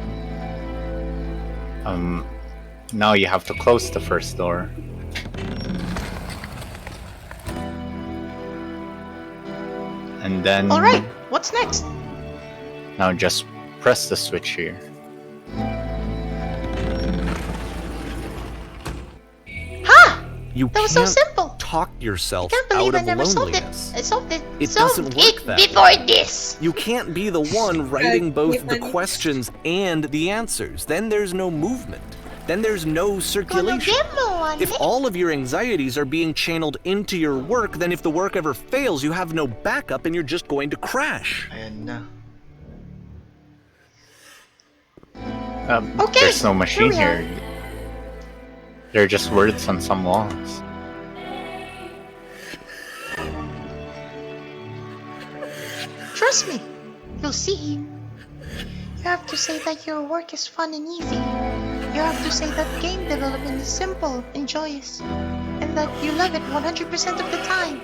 Now you have to close the first door. And then... All right. What's next? Now just press the switch here. Ha! You That was so can't simple. talk yourself Can't believe out I of never solved it. loneliness. I solved it. It solved doesn't work it that way. before this. You can't be the one writing both the Even- questions and the answers. Then there's no movement. Then there's no circulation. If all of your anxieties are being channeled into your work, then if the work ever fails, you have no backup and you're just going to crash. Ayan na. There's no machine here we here. There are just words on some walls. Trust me. You'll see. You have to say that your work is fun and easy. You have to say that game development is simple and joyous. And that you love it 100% of the time.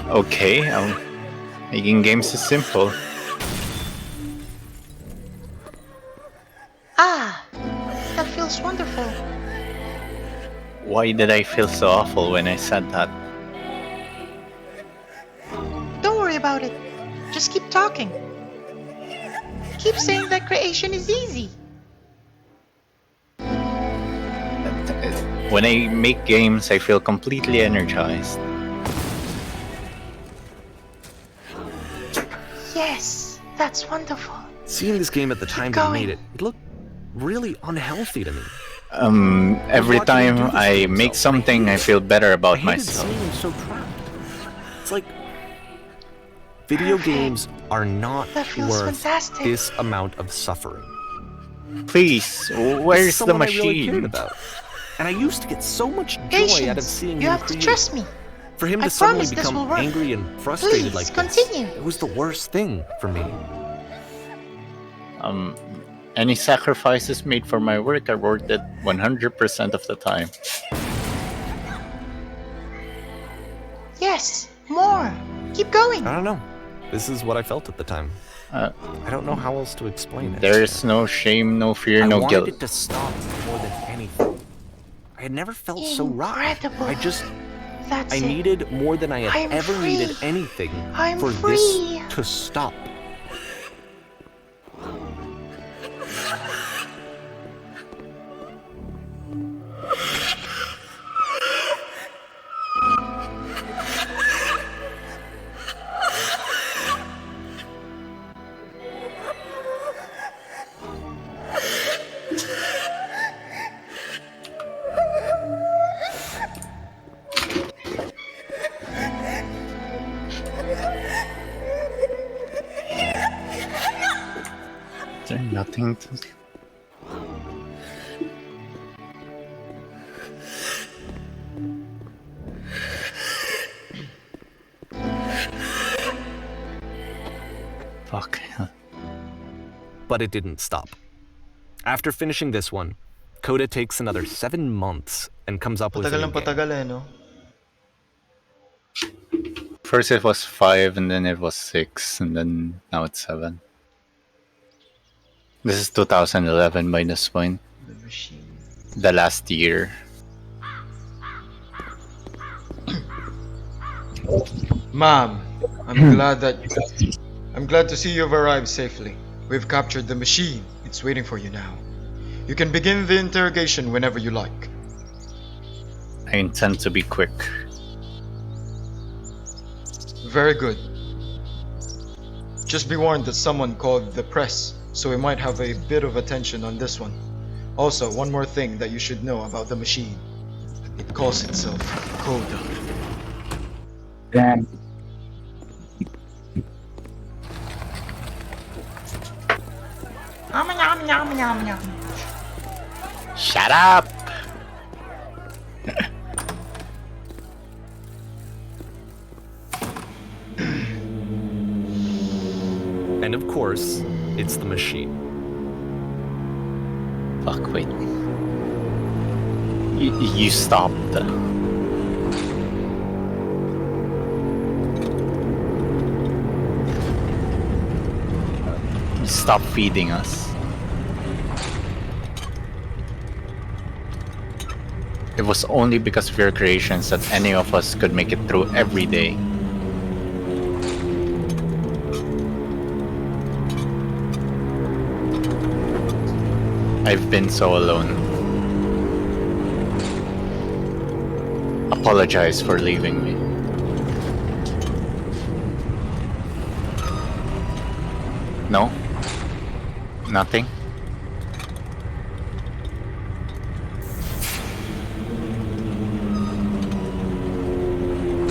Okay, making games is simple. Ah, that feels wonderful. Why did I feel so awful when I said that? Don't worry about it. Just keep talking. Keep saying that creation is easy. When I make games, I feel completely energized. Yes, that's wonderful. Seeing this game at the time that I going. made it, it looked really unhealthy to me. Every Watching him do time this to I himself, make something, I feel better I about hated myself. seeing him so trapped. It's like video games are not That feels worth fantastic. this amount of suffering. Please, This where's is the someone I really cared machine? about. And I used to get so much joy Patience. out of seeing You him have to create. trust me. For him I to suddenly promise this will become work. angry and frustrated Please, like continue. this, it was the worst thing for me. Any sacrifices made for my work are worth it 100% of the time. Yes, more. Keep going. I don't know. This is what I felt at the time. Uh, I don't know how else to explain it. There's no shame, no fear, I no wanted guilt. it to stop more than anything. I had never felt so rotten. Incredible. That's I it. needed more than I had I'm ever free. needed anything I'm for free. this to stop. Is there nothing to... Fuck. But it didn't stop. After finishing this one, Coda takes another 7 months and comes up with a Patagal new ng game. patagal eh, no? First it was 5, and then it was 6, and then now it's 7. This is 2011 by this point. The machine. The last year. Mom, I'm glad to see you've arrived safely. We've captured the machine. It's waiting for you now. You can begin the interrogation whenever you like. I intend to be quick. Very good. Just be warned that someone called the press, so we might have a bit of attention on this one. Also, one more thing that you should know about the machine. It calls itself Coda. Damn. Shut up! And of course, it's the machine. Fuck, wait. You stopped. You stopped feeding us. It was only because of your creations that any of us could make it through every day. I've been so alone. Apologize for leaving me. No? Nothing?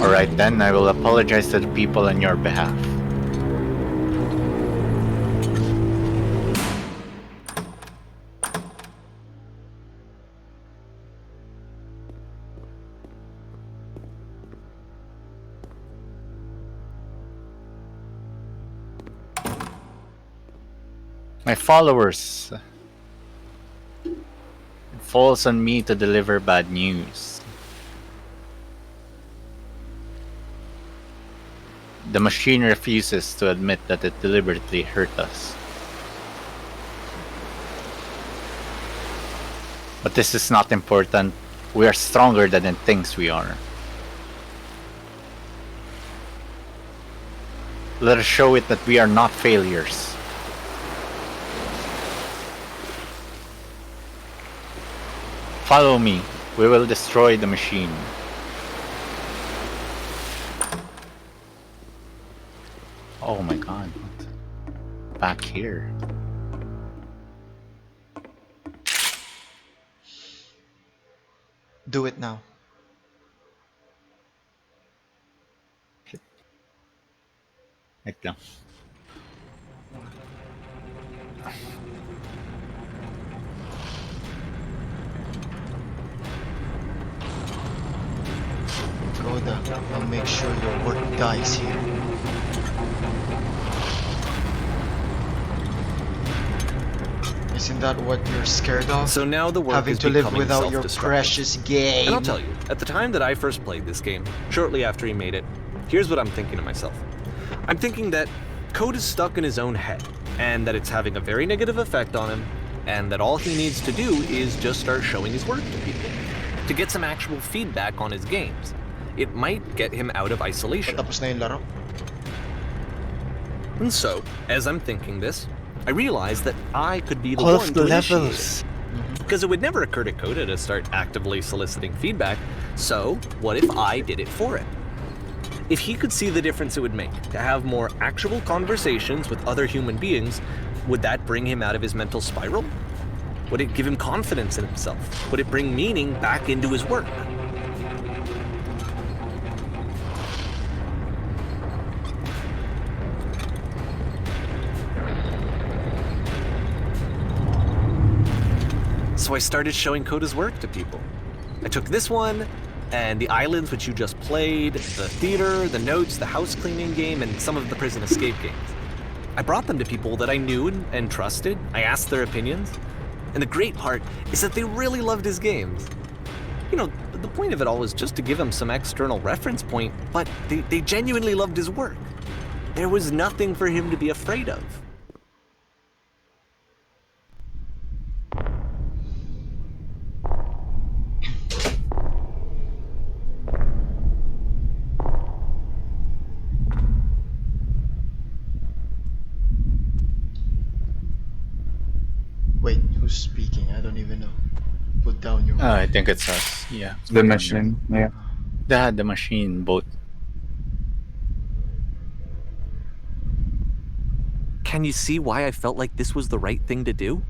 Alright then, I will apologize to the people on your behalf. My followers. It falls on me to deliver bad news. The machine refuses to admit that it deliberately hurt us. But this is not important. We are stronger than it thinks we are. Let us show it that we are not failures. Follow me. We will destroy the machine. Oh my god. Back here. Do it now. Wait lang. Coda, I'll make sure your work dies here. Isn't that what you're scared of? So now the work Having is to live becoming without your self-destructive. precious game. And I'll tell you, at the time that I first played this game, shortly after he made it, here's what I'm thinking to myself. I'm thinking that Code is stuck in his own head, and that it's having a very negative effect on him, and that all he needs to do is just start showing his work to people, to get some actual feedback on his games. It might get him out of isolation. Tapos na yung laro. And so, as I'm thinking this, I realize that I could be the All one of to the initiate levels. it. Because it would never occur to Coda to start actively soliciting feedback, so what if I did it for him? If he could see the difference it would make to have more actual conversations with other human beings, would that bring him out of his mental spiral? Would it give him confidence in himself? Would it bring meaning back into his work? So I started showing Coda's work to people. I took this one, and the islands which you just played, the theater, the notes, the house cleaning game, and some of the prison escape games. I brought them to people that I knew and trusted. I asked their opinions. And the great part is that they really loved his games. You know, the point of it all was just to give him some external reference point, but they genuinely loved his work. There was nothing for him to be afraid of. Wait, who's speaking? I don't even know. Put down your. I think it's us. Yeah. The machine, yeah. The machine boat. Can you see why I felt like this was the right thing to do?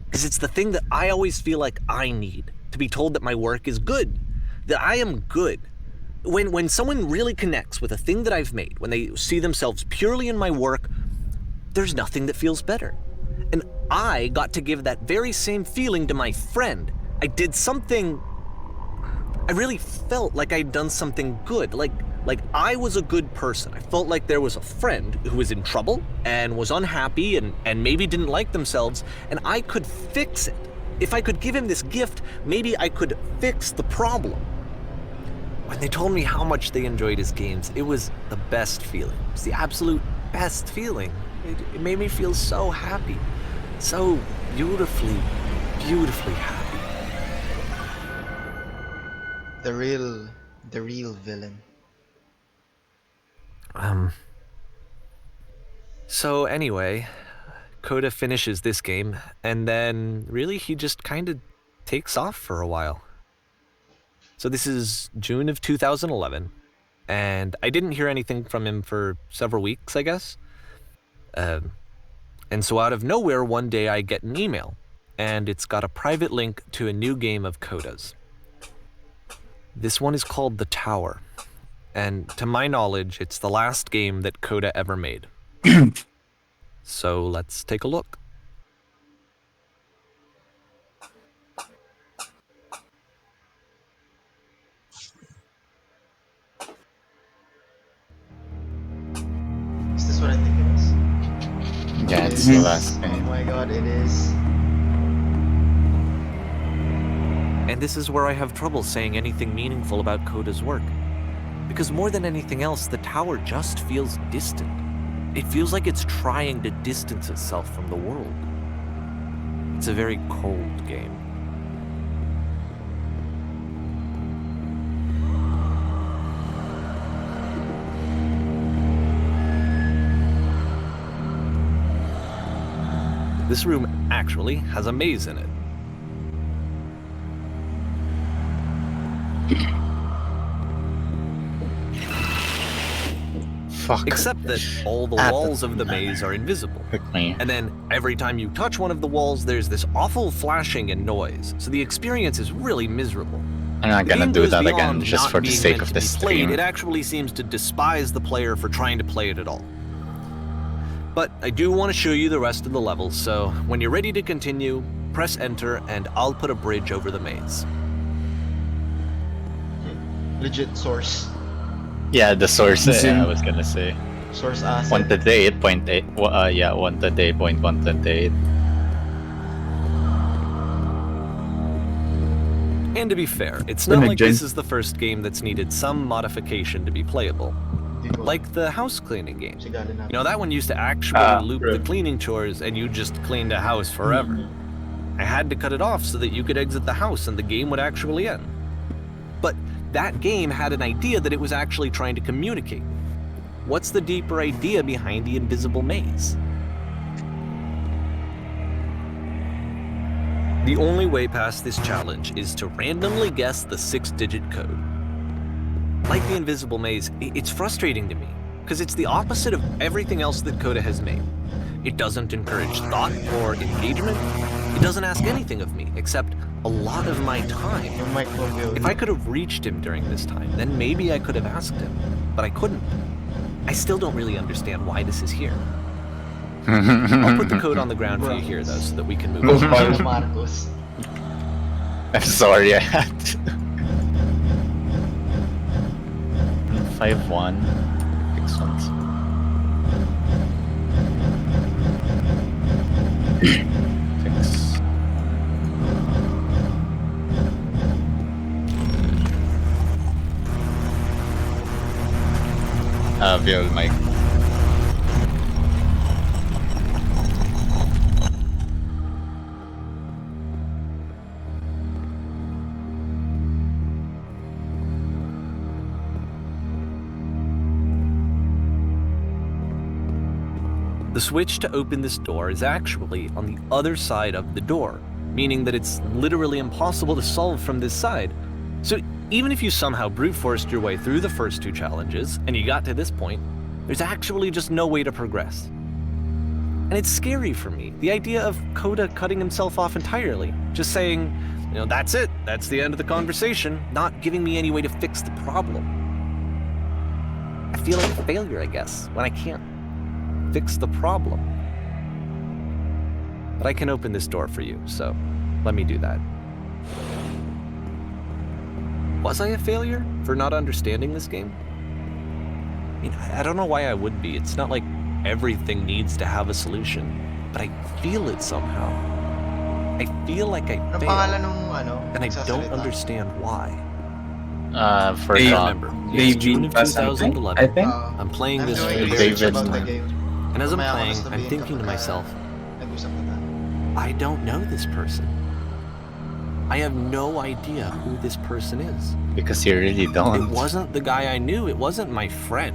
Because it's the thing that I always feel like I need, to be told that my work is good, that I am good. When someone really connects with a thing that I've made, when they see themselves purely in my work, there's nothing that feels better. And I got to give that very same feeling to my friend. I did something, I really felt like I'd done something good, like I was a good person. I felt like there was a friend who was in trouble and was unhappy and maybe didn't like themselves, and I could fix it. If I could give him this gift, maybe I could fix the problem. When they told me how much they enjoyed his games, it was the best feeling. It was the absolute best feeling. It made me feel so happy, so beautifully, beautifully happy. The real villain. So anyway, Coda finishes this game, and then really he just kind of takes off for a while. So this is June of 2011, and I didn't hear anything from him for several weeks, I guess. And so out of nowhere, one day I get an email, and it's got a private link to a new game of Coda's. This one is called The Tower, and to my knowledge, it's the last game that Coda ever made. So let's take a look. Is this what I think it is? Yeah, It it's the is. last Oh game. my god, it is. And this is where I have trouble saying anything meaningful about Coda's work. Because more than anything else, the tower just feels distant. It feels like it's trying to distance itself from the world. It's a very cold game. This room actually has a maze in it. Fuck. Except that all the walls of the maze are invisible. Quickly. And then every time you touch one of the walls, there's this awful flashing and noise. So the experience is really miserable. I'm not The gonna game do goes that again beyond just not for the being sake meant of to be this played. stream. It actually seems to despise the player for trying to play it at all. But I do want to show you the rest of the levels, so when you're ready to continue, press enter and I'll put a bridge over the maze. Legit source. Yeah, the source. Zoom. I was gonna say. Source asset. 128.8. Yeah, 128.128. And to be fair, it's Good not night, like Jen. this is the first game that's needed some modification to be playable. Like the house cleaning game. She got enough. You know, that one used to actually loop the cleaning chores and you just cleaned a house forever. I had to cut it off so that you could exit the house and the game would actually end. But that game had an idea that it was actually trying to communicate. What's the deeper idea behind the invisible maze? The only way past this challenge is to randomly guess the 6-digit code. Like the invisible maze, it's frustrating to me, because it's the opposite of everything else that Coda has made. It doesn't encourage thought or engagement. It doesn't ask anything of me, except a lot of my time. Your microbial. If I could have reached him during this time, then maybe I could have asked him, but I couldn't. I still don't really understand why this is here. I'll put the code on the ground for you here, though, so that we can move on. Marcos. I'm sorry, I had to. 5-1. 6-1. Fix. Viol mic. The switch to open this door is actually on the other side of the door, meaning that it's literally impossible to solve from this side. So even if you somehow brute forced your way through the first 2 challenges and you got to this point, there's actually just no way to progress. And it's scary for me, the idea of Coda cutting himself off entirely, just saying, that's it, that's the end of the conversation, not giving me any way to fix the problem. I feel like a failure, I guess, when I can't fix the problem. But I can open this door for you, so let me do that. Was I a failure for not understanding this game? I mean, I don't know why I would be. It's not like everything needs to have a solution, but I feel it somehow. I feel like I Anong failed, pangalan nung and I don't nagsasalita? understand why. For They- John. It's David June of pa something, 2011. I think. I'm playing I'm this for doing the research very David. first about the time. game. And as I'm Mamaya ko playing, na I'm sabihin thinking to kapag, myself, nag-usap na tayo. I don't know this person. I have no idea who this person is. Because you really don't. It wasn't the guy I knew, it wasn't my friend.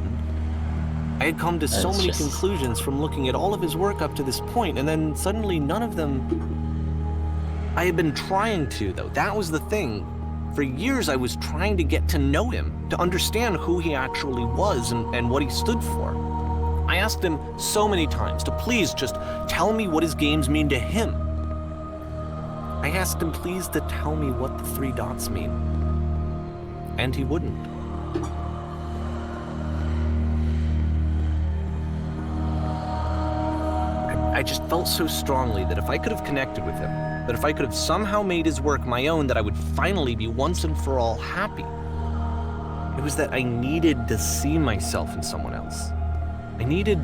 I had come to so It's many just- conclusions from looking at all of his work up to this point, and then suddenly none of them... I had been trying to, though. That was the thing. For years I was trying to get to know him, to understand who he actually was and what he stood for. I asked him so many times to please just tell me what his games mean to him. I asked him please to tell me what the 3 dots mean. And he wouldn't. I just felt so strongly that if I could have connected with him, that if I could have somehow made his work my own, that I would finally be once and for all happy. It was that I needed to see myself in someone else. I needed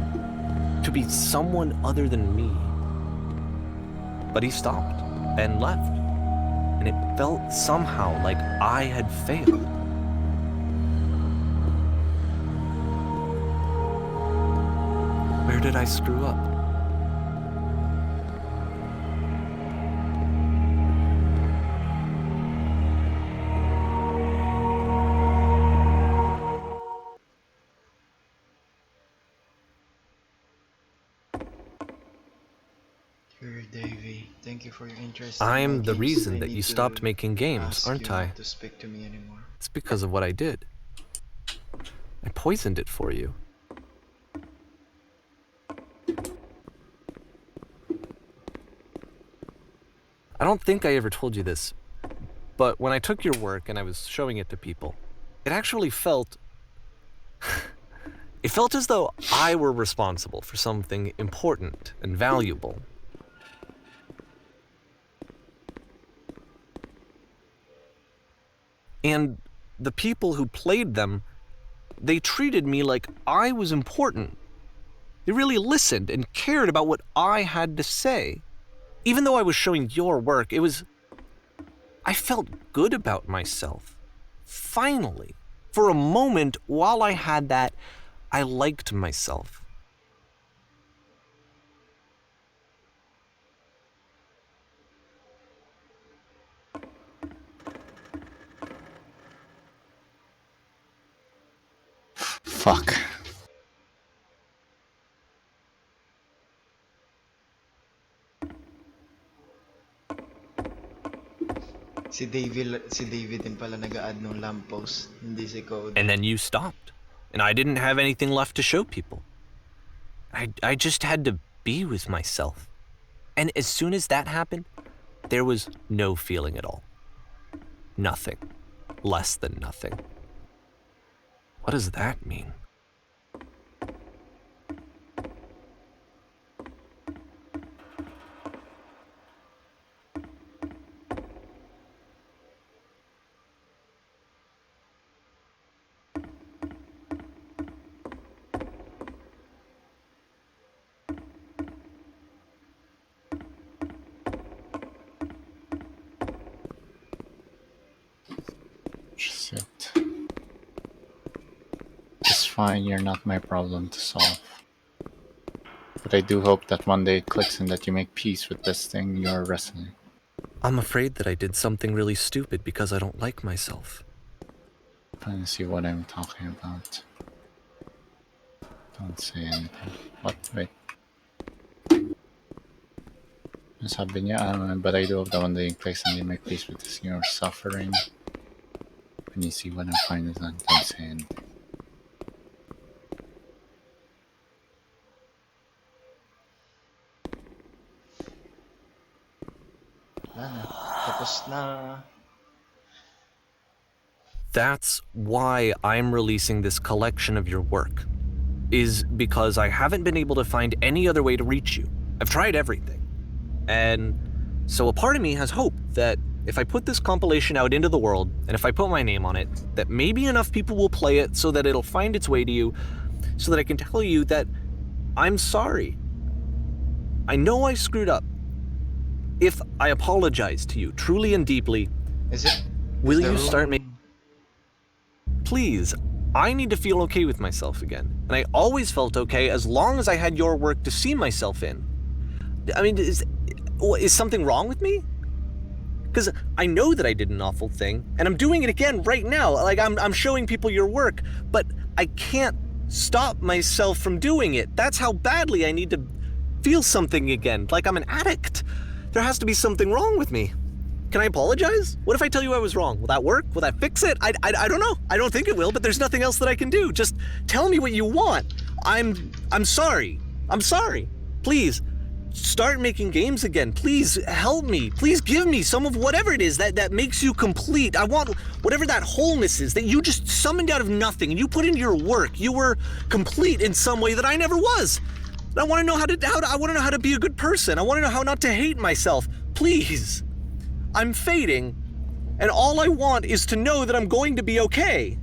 to be someone other than me. But he stopped and left, and it felt somehow like I had failed. Where did I screw up? Dear Davey, thank you for your interest in my I'm the games. reason I that need you to stopped making games, ask aren't you I? not to speak to me anymore. It's because of what I did. I poisoned it for you. I don't think I ever told you this, but when I took your work and I was showing it to people, it actually felt... it felt as though I were responsible for something important and valuable. And the people who played them, they treated me like I was important. They really listened and cared about what I had to say. Even though I was showing your work, I felt good about myself. Finally. For a moment, while I had that, I liked myself. Fuck. Si David din pala nag-a-add ng lamppost, hindi si Code. And then you stopped. And I didn't have anything left to show people. I just had to be with myself. And as soon as that happened, there was no feeling at all. Nothing. Less than nothing. What does that mean? fine, you're not my problem to solve. But I do hope that one day it clicks and that you make peace with this thing you're wrestling. I'm afraid that I did something really stupid because I don't like myself. Trying to see what I'm talking about. Don't say anything. What? Wait. Sabi niya, but I do hope that one day it clicks and you make peace with this you're suffering. When you see what I'm fine is not, don't say anything. Tapos na. That's why I'm releasing this collection of your work, is because I haven't been able to find any other way to reach you. I've tried everything. And so a part of me has hope that if I put this compilation out into the world, and if I put my name on it, that maybe enough people will play it so that it'll find its way to you, so that I can tell you that I'm sorry. I know I screwed up. If I apologize to you truly and deeply, will you start making... Please, I need to feel okay with myself again. And I always felt okay as long as I had your work to see myself in. I mean, is something wrong with me? Because I know that I did an awful thing, and I'm doing it again right now. Like, I'm showing people your work, but I can't stop myself from doing it. That's how badly I need to feel something again, like I'm an addict. There has to be something wrong with me. Can I apologize? What if I tell you I was wrong? Will that work? Will that fix it? I don't know. I don't think it will, but there's nothing else that I can do. Just tell me what you want. I'm sorry. I'm sorry. Please, start making games again. Please help me. Please give me some of whatever it is that makes you complete. I want whatever that wholeness is that you just summoned out of nothing and you put into your work. You were complete in some way that I never was. I want to know I want to know how to be a good person. I want to know how not to hate myself. Please. I'm fading, and all I want is to know that I'm going to be okay.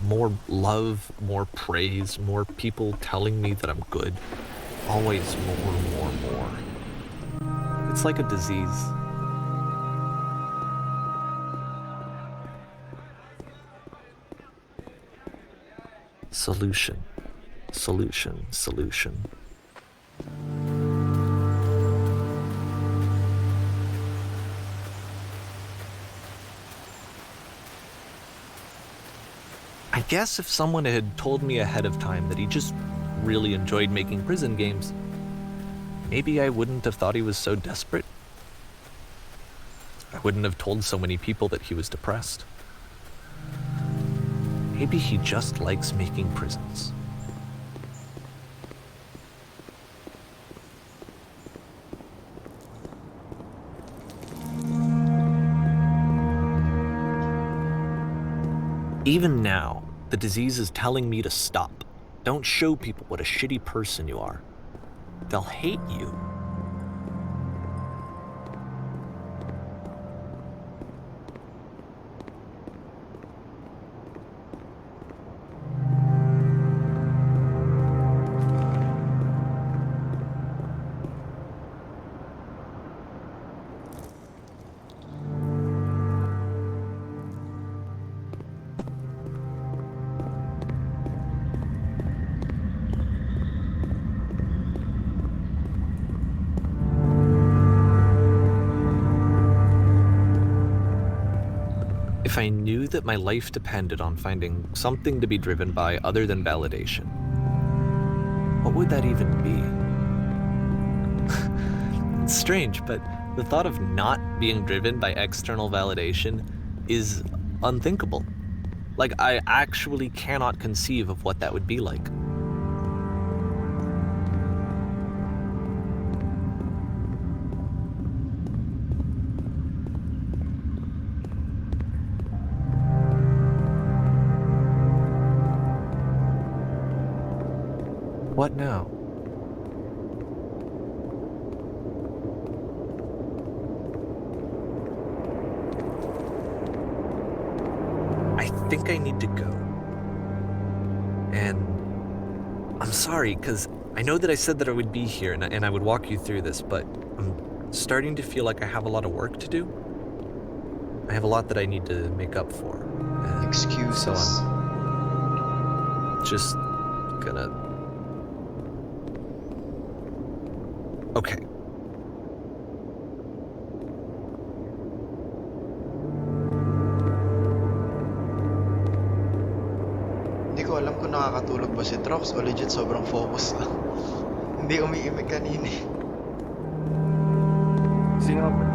More love, more praise, more people telling me that I'm good. Always more. It's like a disease. Solution. I guess if someone had told me ahead of time that he just really enjoyed making prison games, maybe I wouldn't have thought he was so desperate. I wouldn't have told so many people that he was depressed. Maybe he just likes making prisons. Even now, the disease is telling me to stop. Don't show people what a shitty person you are. They'll hate you. If I knew that my life depended on finding something to be driven by other than validation, what would that even be? It's strange, but the thought of not being driven by external validation is unthinkable. Like, I actually cannot conceive of what that would be like. What now? I think I need to go. And I'm sorry, because I know that I said that I would be here and I would walk you through this, but I'm starting to feel like I have a lot of work to do. I have a lot that I need to make up for. And Excuses. so I'm just gonna... Okay. Hindi ko alam kung nakakatulog ba si Trox o legit sobrang focus lang. Hindi umiimik kanina. Sino ba?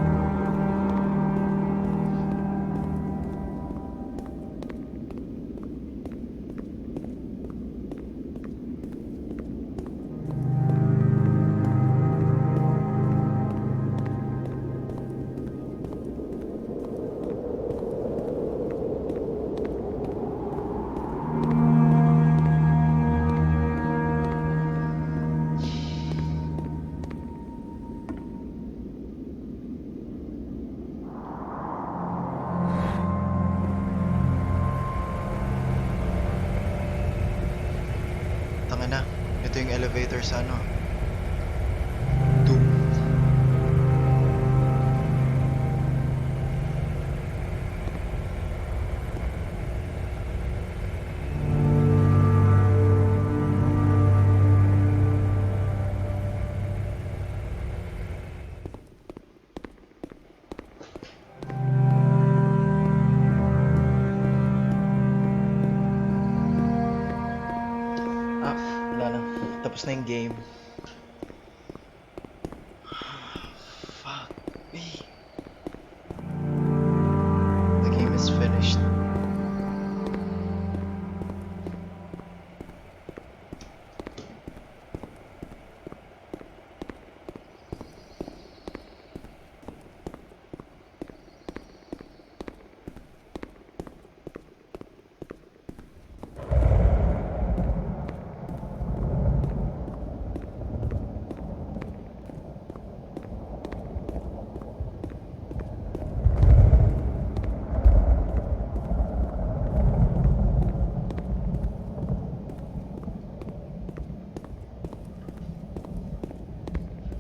Tangina, ito yung elevator sa ano. Doom. Wala na. Tapos na yung game. Fuck me. The game is finished.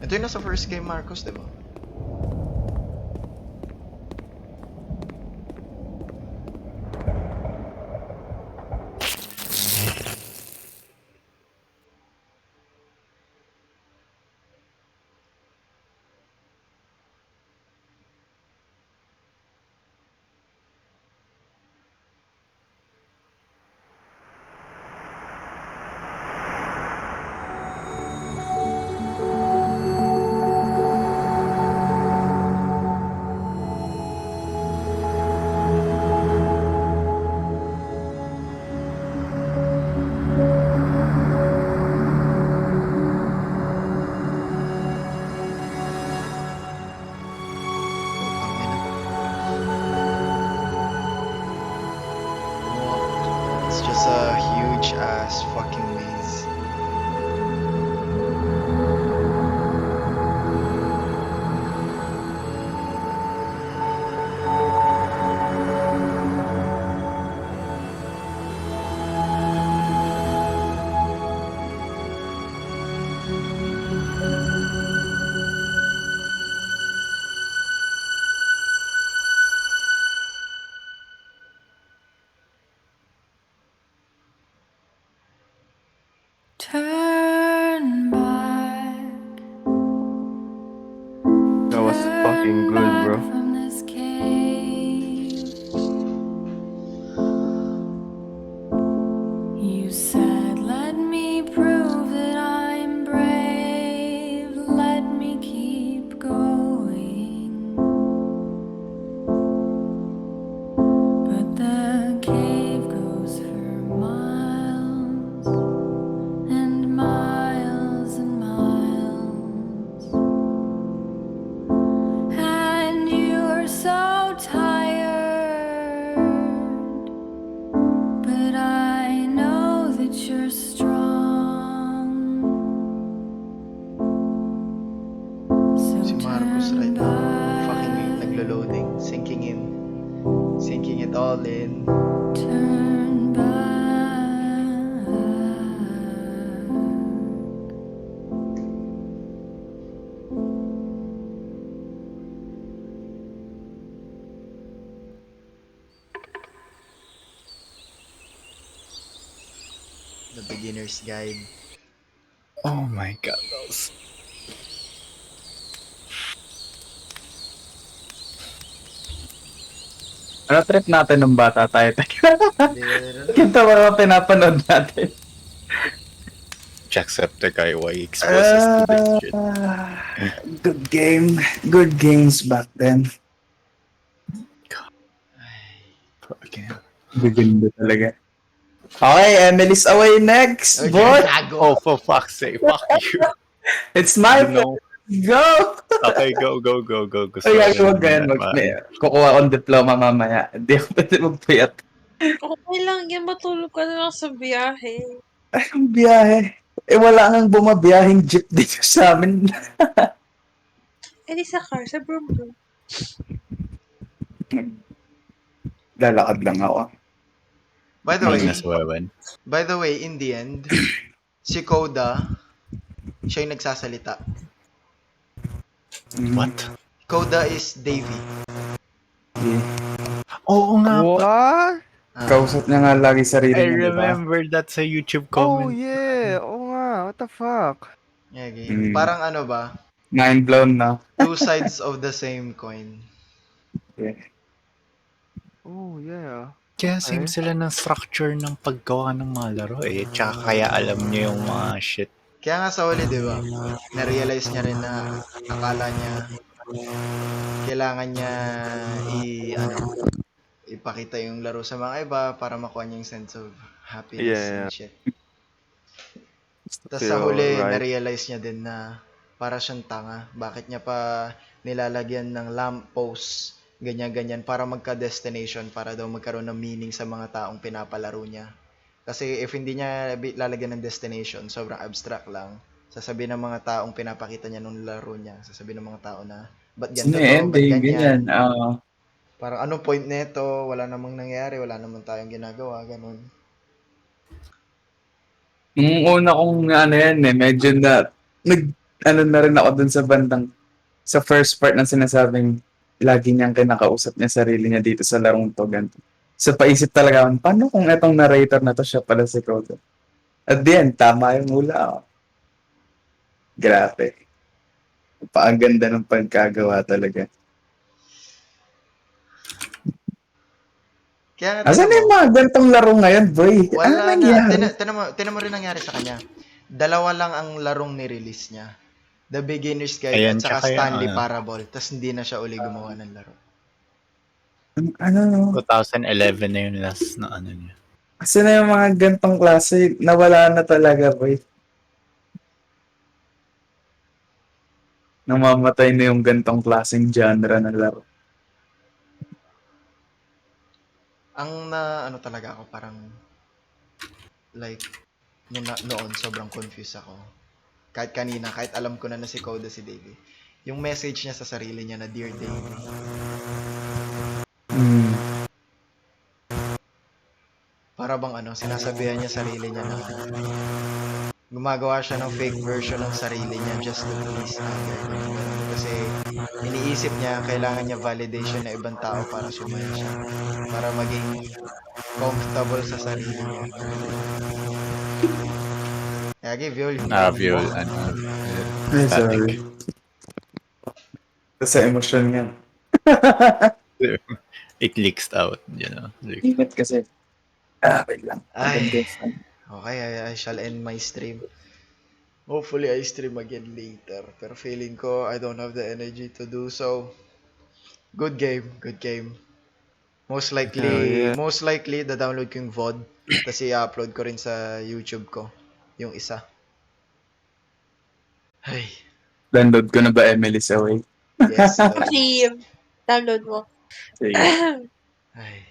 Ito yung nasa first game, Marcos, diba? It's just a huge ass fucking maze. loading, sinking it all in. Turn back. The beginner's guide. Oh my god. Ano trip natin nung bata tayo? Hindi ko rin alam. Kita mga pinapanood natin. Jacksepticeye, why he exposes to this shit. Good game. Good games back then. Fucking hell. Gaganda talaga. Okay, Emily's away next, Oy, boy. gago. Oh, for fuck's sake, fuck you. It's my You know. Go! Okay, go. Gusto Ay, ko wag rin ganyan. man. Kukuha akong diploma mamaya. Hindi ako pwede magpuyat. Okay lang yan, matulog ka na lang sa biyahe. Ay, ang biyahe. Wala nang bumabiyahing jeep dito sa amin. Eh di sa car, sa brum brum. Lalakad lang ako. By the way, Magnas-wewan. in the end, si Koda, siya yung nagsasalita. What? Koda is Davy. Oo nga. What? Kausap niya nga lagi sarili I niya, di ba? remember that sa YouTube Oh comment. yeah. Oo nga. What the fuck? Yeah, game. Parang ano ba? Mind blown na. Two sides of the same coin. Yeah. Oh yeah. Kaya same sila ng structure ng paggawa ng mga laro eh. Tsaka kaya alam niyo yung mga shit. Kaya nga sa huli, di ba? Na-realize niya rin na akala niya kailangan niya ipakita yung laro sa mga iba para makuha niya yung sense of happiness and shit. Tapos sa huli, na-realize niya din na para siyang tanga. Bakit niya pa nilalagyan ng lamppost, ganyan-ganyan, para magka-destination, para daw magkaroon ng meaning sa mga taong pinapalaro niya. Kasi if hindi niya lalagyan ng destination, sobrang abstract lang. Sasabihin ng mga taong pinapakita niya nung laro niya, sasabihin ng mga tao na, ba't ganito to, ba't ganyan? Parang anong point nito, wala namang nangyari, wala namang tayong ginagawa, ganun. Nung una kong medyo na, na rin ako dun sa bandang, sa first part ng sinasabing, lagi niyang kinakausap niya sarili niya dito sa larong to, ganito. So, paisip talaga ako, paano kung etong narrator na to siya pala si Koda? At the end, tama yung hula. Grabe. Ang ganda ng pagkagawa talaga. Kaya nga, Asan yung mga gantong laro ngayon, boy? wala ano na. nangyari? Tinan mo rin nangyari sa kanya. Dalawa lang ang larong ni-release niya. The Beginner's Guide Ayan, at saka tsaka Stanley yung, Parable. Tapos hindi na siya uli gumawa ng laro. Ano? 2011 na yung last na ano niya. Asan na yung mga gantong klase? Nawala na talaga, boy. Namamatay na yung gantong klaseng genre ng laro. Ang talaga ako, parang like noon sobrang confused ako. Kahit kanina, kahit alam ko na si Koda si Davey. Yung message niya sa sarili niya na Dear Davey. Para bang sinasabihan niya sarili niya na gumagawa siya ng fake version ng sarili niya just to please other. Ganun. Kasi iniisip niya kailangan niya validation na ibang tao para sumaya siya. Para maging comfortable sa sarili niya. Yagi, Viol. Viol, Sorry. Sa emosyon nga. It leaks out, you know. Ingat kasi. Wait lang. Okay, I shall end my stream. Hopefully, I stream again later. Pero feeling ko, I don't have the energy to do so. Good game. Most likely, da-download ko yung VOD. Tapos i-upload ko rin sa YouTube ko. Yung isa. Ay. Download ko na ba Emily's Away? Yes. Download mo. Sige. Ay.